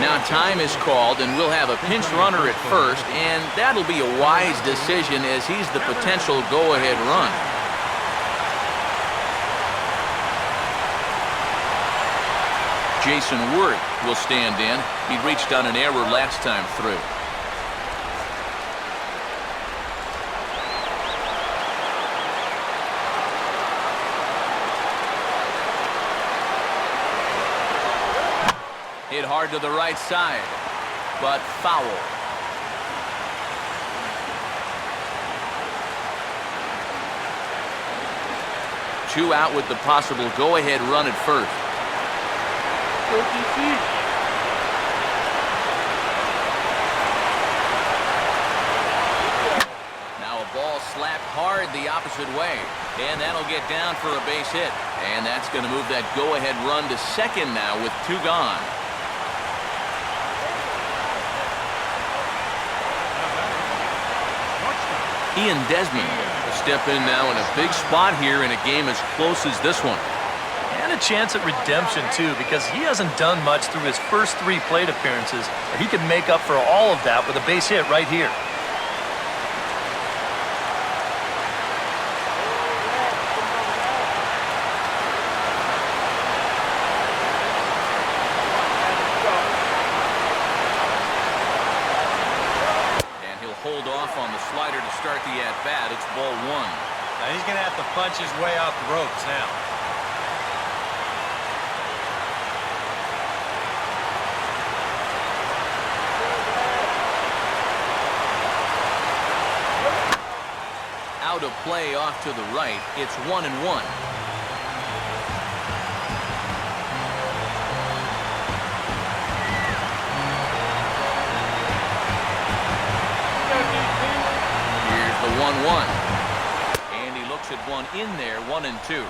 [SPEAKER 1] Now time is called, and we'll have a pinch runner at first, and that'll be a wise decision as he's the potential go-ahead run. Jason Worth will stand in. He reached on an error last time through. Hit hard to the right side, but foul. Two out with the possible go-ahead run at first. Now a ball slapped hard the opposite way, and that'll get down for a base hit. And that's going to move that go-ahead run to second now with 2 gone. Ian Desmond will step in now in a big spot here in a game as close as this one.
[SPEAKER 2] And a chance at redemption, too, because he hasn't done much through his first 3 plate appearances. He could make up for all of that with a base hit right here.
[SPEAKER 1] Hold off on the slider to start the at-bat. It's ball 1.
[SPEAKER 5] Now he's going to have to punch his way off the ropes now.
[SPEAKER 1] Now to play off to the right. It's 1-1. Here's the 1-1. And he looks at one in there, 1-2.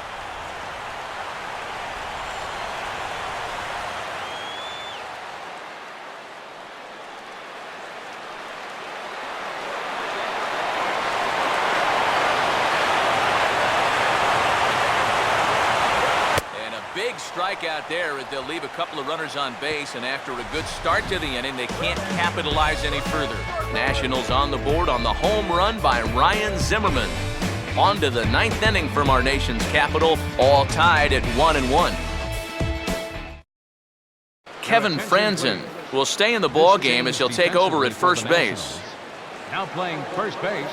[SPEAKER 1] Big strikeout there as they'll leave a couple of runners on base, and after a good start to the inning, they can't capitalize any further. Nationals on the board on the home run by Ryan Zimmerman. On to the 9th inning from our nation's capital, all tied at 1-1. Kevin Franzen will stay in the ball game as he'll take over at first base.
[SPEAKER 3] Now playing first base,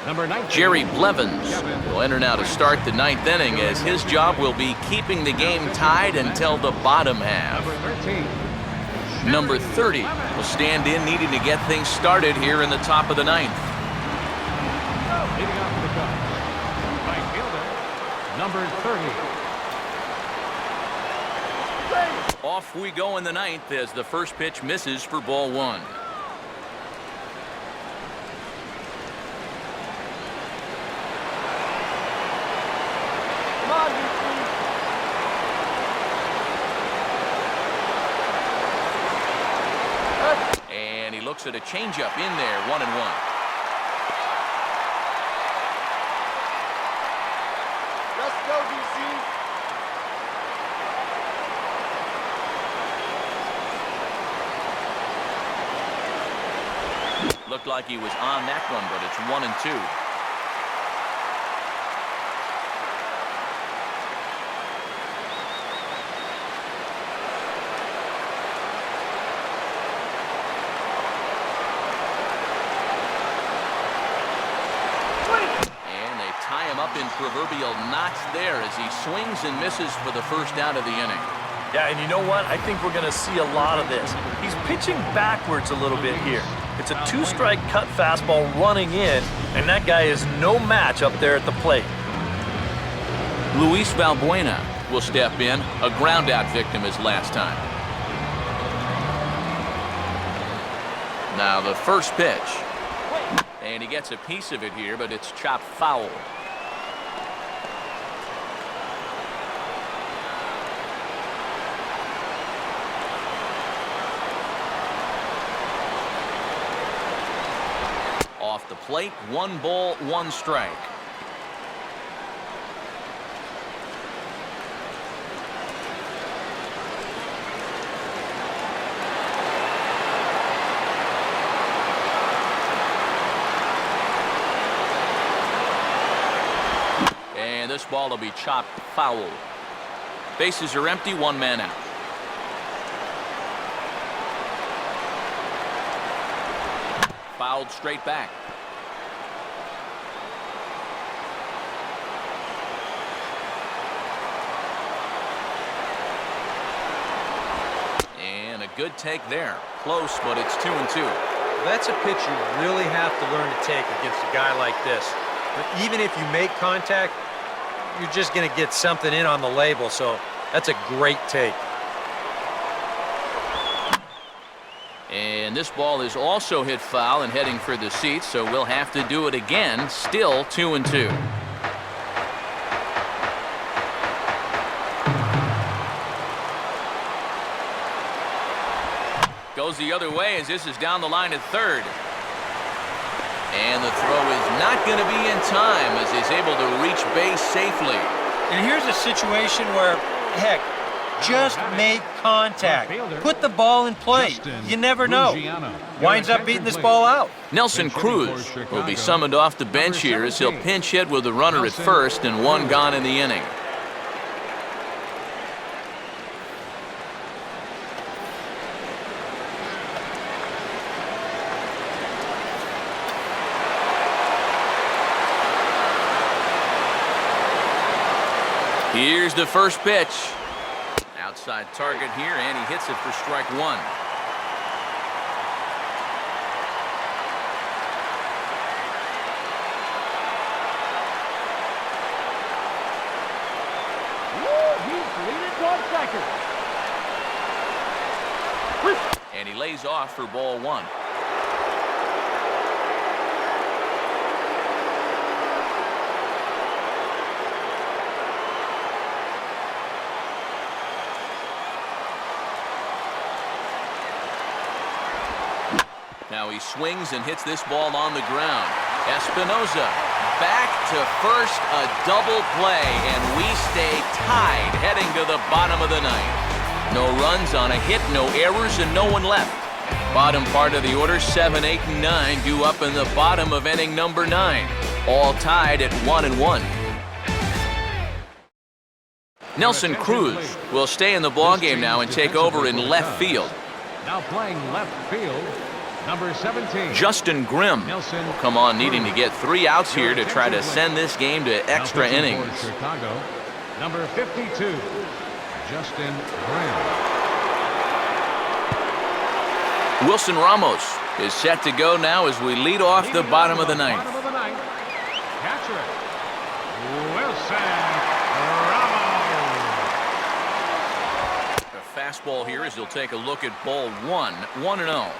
[SPEAKER 3] number 19.
[SPEAKER 1] Jerry Blevins will enter now to start the 9th inning, as his job will be keeping the game tied until the bottom half. Number 30 will stand in, needing to get things started here in the top of the 9th.
[SPEAKER 3] Leading off the Cubs, right fielder, number 30.
[SPEAKER 1] Off we go in the 9th as the first pitch misses for ball 1. And he looks at a changeup in there, 1-1.
[SPEAKER 6] Let's go, DC.
[SPEAKER 1] Looked like he was on that one, but it's 1-2. Up in proverbial knots there as he swings and misses for the first out of the inning.
[SPEAKER 2] Yeah, and you know what? I think we're going to see a lot of this. He's pitching backwards a little bit here. It's a 2-strike cut fastball running in, and that guy is no match up there at the plate.
[SPEAKER 1] Luis Valbuena will step in, a ground-out victim his last time. Now the first pitch. And he gets a piece of it here, but it's chopped foul. Off the plate, 1 ball, 1 strike. And this ball will be chopped foul. Bases are empty, 1 man out. Fouled straight back. And a good take there. Close, but it's 2-2.
[SPEAKER 5] That's a pitch you really have to learn to take against a guy like this. But even if you make contact, you're just going to get something in on the label, so that's a great take.
[SPEAKER 1] And this ball is also hit foul and heading for the seats, so we'll have to do it again. Still 2-2. Goes the other way as this is down the line at third. And the throw is not going to be in time as he's able to reach base safely.
[SPEAKER 5] And here's a situation where, heck, just make contact. Put the ball in play. You never know. Winds up beating this ball out.
[SPEAKER 1] Nelson Cruz will be summoned off the bench here as he'll pinch hit with a runner at first and 1 gone in the inning. Here's the first pitch. Outside target here, and he hits it for strike 1. And he lays off for ball one. Now he swings and hits this ball on the ground. Espinoza back to first, a double play, and we stay tied heading to the bottom of the ninth. No runs on a hit, no errors, and no one left. Bottom part of the order, 7, 8, and 9 due up in the bottom of inning number 9. All tied at 1-1. Nelson Cruz will stay in the ballgame now and take over in left field.
[SPEAKER 3] Now playing left field, number 17.
[SPEAKER 1] Justin Grimm will come on needing to get 3 outs here to try to send this game to extra innings.
[SPEAKER 3] Chicago, number 52, Justin Grimm.
[SPEAKER 1] Wilson Ramos is set to go now as we lead off the bottom of the ninth.
[SPEAKER 3] Catcher, Wilson Ramos.
[SPEAKER 1] A fastball here as he'll take a look at ball 1, 1-0.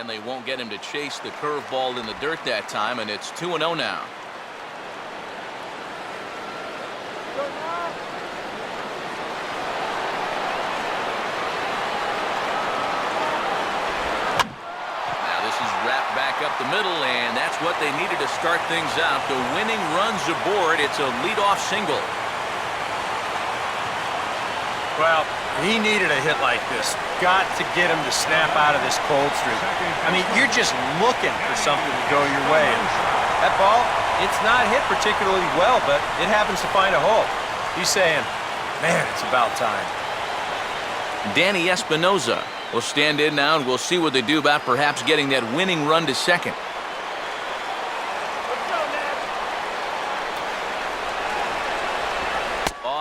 [SPEAKER 1] They won't get him to chase the curveball in the dirt that time, and it's 2-0 now. Now this is wrapped back up the middle, and that's what they needed to start things out. The winning runs aboard. It's a leadoff single.
[SPEAKER 5] Well, he needed a hit like this. Got to get him to snap out of this cold streak. I mean, you're just looking for something to go your way. And that ball, it's not hit particularly well, but it happens to find a hole. He's saying, man, it's about time.
[SPEAKER 1] Danny Espinoza will stand in now, and we'll see what they do about perhaps getting that winning run to second.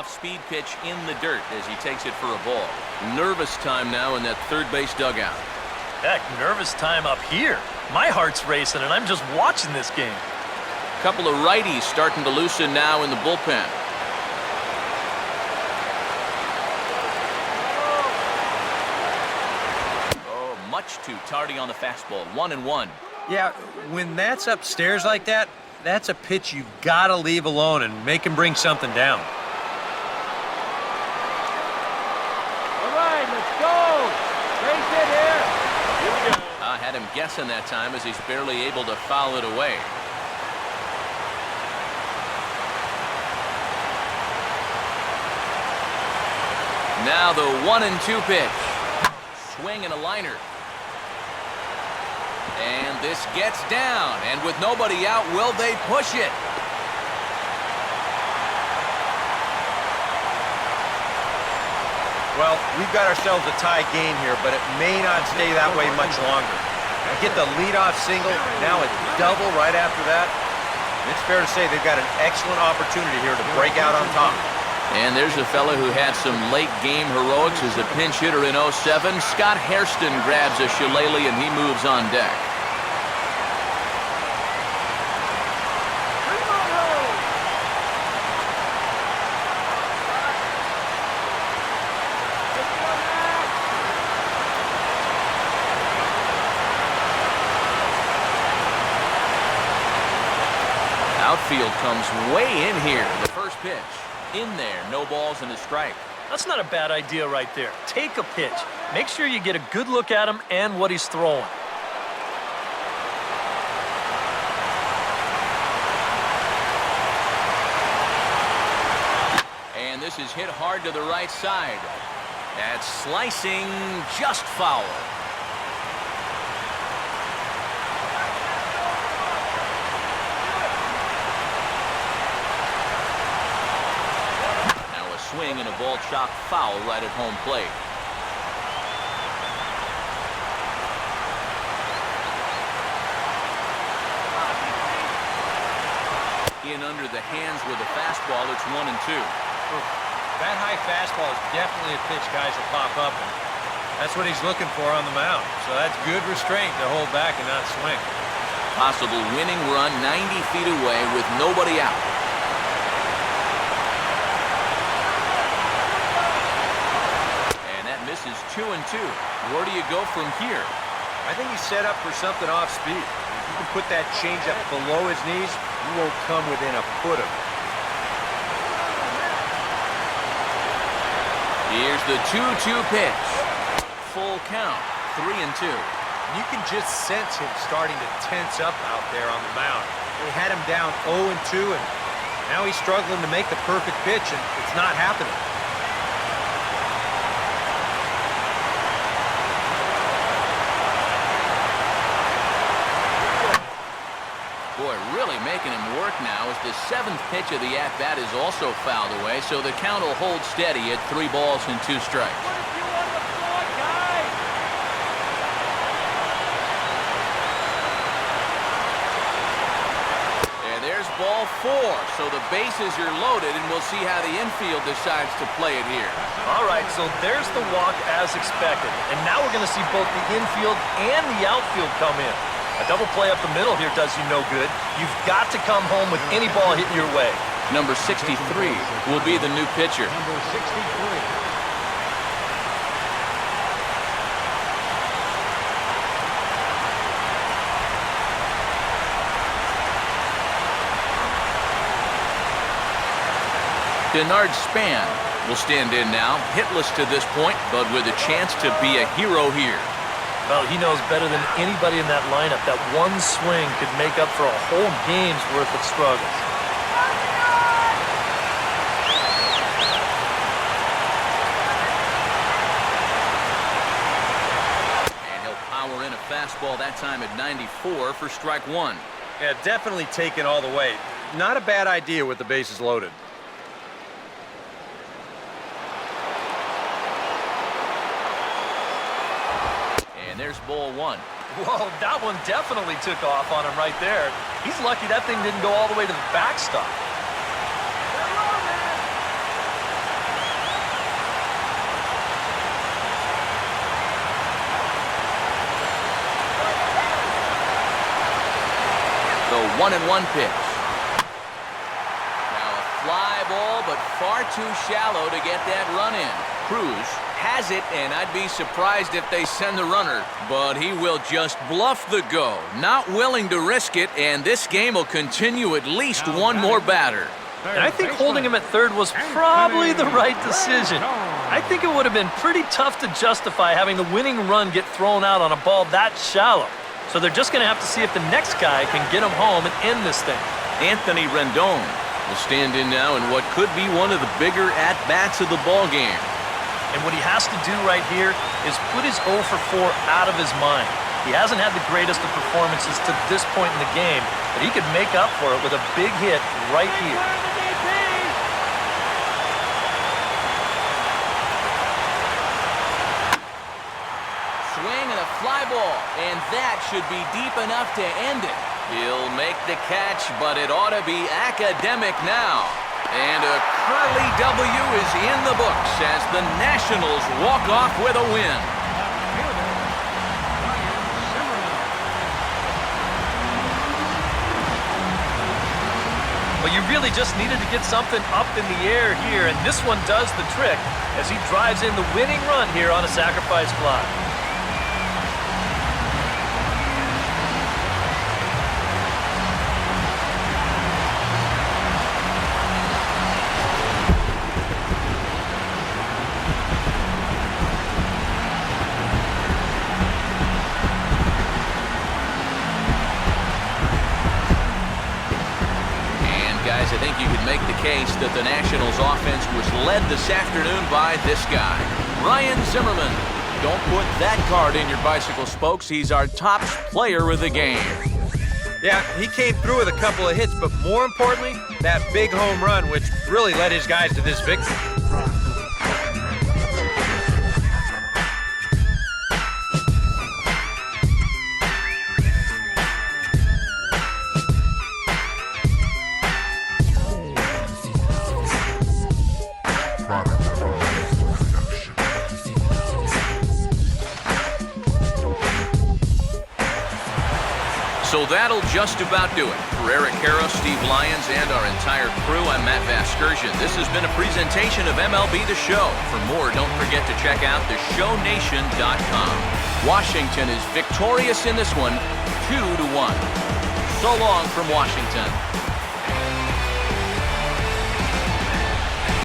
[SPEAKER 1] Speed pitch in the dirt as he takes it for a ball. Nervous time now in that third base dugout.
[SPEAKER 2] Heck, nervous time up here. My heart's racing, and I'm just watching this game.
[SPEAKER 1] Couple of righties starting to loosen now in the bullpen. Oh, much too tardy on the fastball. 1-1.
[SPEAKER 5] Yeah, when that's upstairs like that, that's a pitch you've got to leave alone and make him bring something down.
[SPEAKER 1] I had him guessing that time as he's barely able to foul it away. Now the 1-2 pitch. Swing and a liner. And this gets down, and with nobody out, will they push it?
[SPEAKER 5] Well, we've got ourselves a tie game here, but it may not stay that way much longer. Get the leadoff single, now a double right after that. It's fair to say they've got an excellent opportunity here to break out on top.
[SPEAKER 1] And there's a fella who had some late game heroics as a pinch hitter in 07. Scott Hairston grabs a shillelagh and he moves on deck. Outfield comes way in here. The first pitch. In there. No balls and a strike.
[SPEAKER 2] That's not a bad idea right there. Take a pitch. Make sure you get a good look at him and what he's throwing.
[SPEAKER 1] And this is hit hard to the right side. That's slicing, just foul. Swing and a ball chopped foul right at home plate. In under the hands with a fastball. It's 1-2.
[SPEAKER 5] That high fastball is definitely a pitch guys will pop up, and That's what he's looking for on the mound. So that's good restraint to hold back and not swing.
[SPEAKER 1] Possible winning run 90 feet away with nobody out. And that misses 2-2. Where do you go from here?
[SPEAKER 5] I think he's set up for something off speed. If you can put that changeup below his knees, you won't come within a foot of it.
[SPEAKER 1] Here's the 2-2 pitch. Full count, 3-2.
[SPEAKER 5] You can just sense him starting to tense up out there on the mound. They had him down 0-2, and now he's struggling to make the perfect pitch, and it's not happening.
[SPEAKER 1] Boy, really making him work now as the 7th pitch of the at-bat is also fouled away, so the count will hold steady at 3 balls and 2 strikes.
[SPEAKER 4] What if you on the floor, guy?
[SPEAKER 1] And there's ball 4, so the bases are loaded, and we'll see how the infield decides to play it here.
[SPEAKER 2] All right, so there's the walk as expected. And now we're going to see both the infield and the outfield come in. A double play up the middle here does you no good. You've got to come home with any ball hitting your way.
[SPEAKER 1] Number 63 will be the new pitcher.
[SPEAKER 3] Number 63.
[SPEAKER 1] Denard Span will stand in now, hitless to this point, but with a chance to be a hero here.
[SPEAKER 2] Well, he knows better than anybody in that lineup that one swing could make up for a whole game's worth of struggles.
[SPEAKER 1] And he'll power in a fastball that time at 94 for strike 1.
[SPEAKER 5] Yeah, definitely taken all the way. Not a bad idea with the bases loaded.
[SPEAKER 1] And there's ball 1.
[SPEAKER 2] Whoa, that one definitely took off on him right there. He's lucky that thing didn't go all the way to the backstop.
[SPEAKER 1] The 1-1 pitch. Now a fly ball, but far too shallow to get that run in. Cruz has it, and I'd be surprised if they send the runner, but he will just bluff the go, not willing to risk it, and this game will continue at least one more batter.
[SPEAKER 2] And I think holding him at third was probably the right decision. I think it would have been pretty tough to justify having the winning run get thrown out on a ball that shallow. So they're just going to have to see if the next guy can get him home and end this thing.
[SPEAKER 1] Anthony Rendon will stand in now in what could be one of the bigger at-bats of the ball game.
[SPEAKER 2] And what he has to do right here is put his 0 for 4 out of his mind. He hasn't had the greatest of performances to this point in the game, but he could make up for it with a big hit right here.
[SPEAKER 1] Swing and a fly ball, and that should be deep enough to end it. He'll make the catch, but it ought to be academic now. And a Curly W is in the books as the Nationals walk off with a win.
[SPEAKER 2] Well, you really just needed to get something up in the air here, and this one does the trick as he drives in the winning run here on a sacrifice fly.
[SPEAKER 1] Guys, I think you could make the case that the Nationals offense was led this afternoon by this guy, Ryan Zimmerman. Don't put that card in your bicycle spokes. He's our top player of the game.
[SPEAKER 5] Yeah, he came through with a couple of hits, but more importantly, that big home run, which really led his guys to this victory.
[SPEAKER 1] Well, that'll just about do it. For Eric Harrow, Steve Lyons, and our entire crew, I'm Matt Vasgersian. This has been a presentation of MLB The Show. For more, don't forget to check out theshownation.com. Washington is victorious in this one, 2-1. So long from Washington.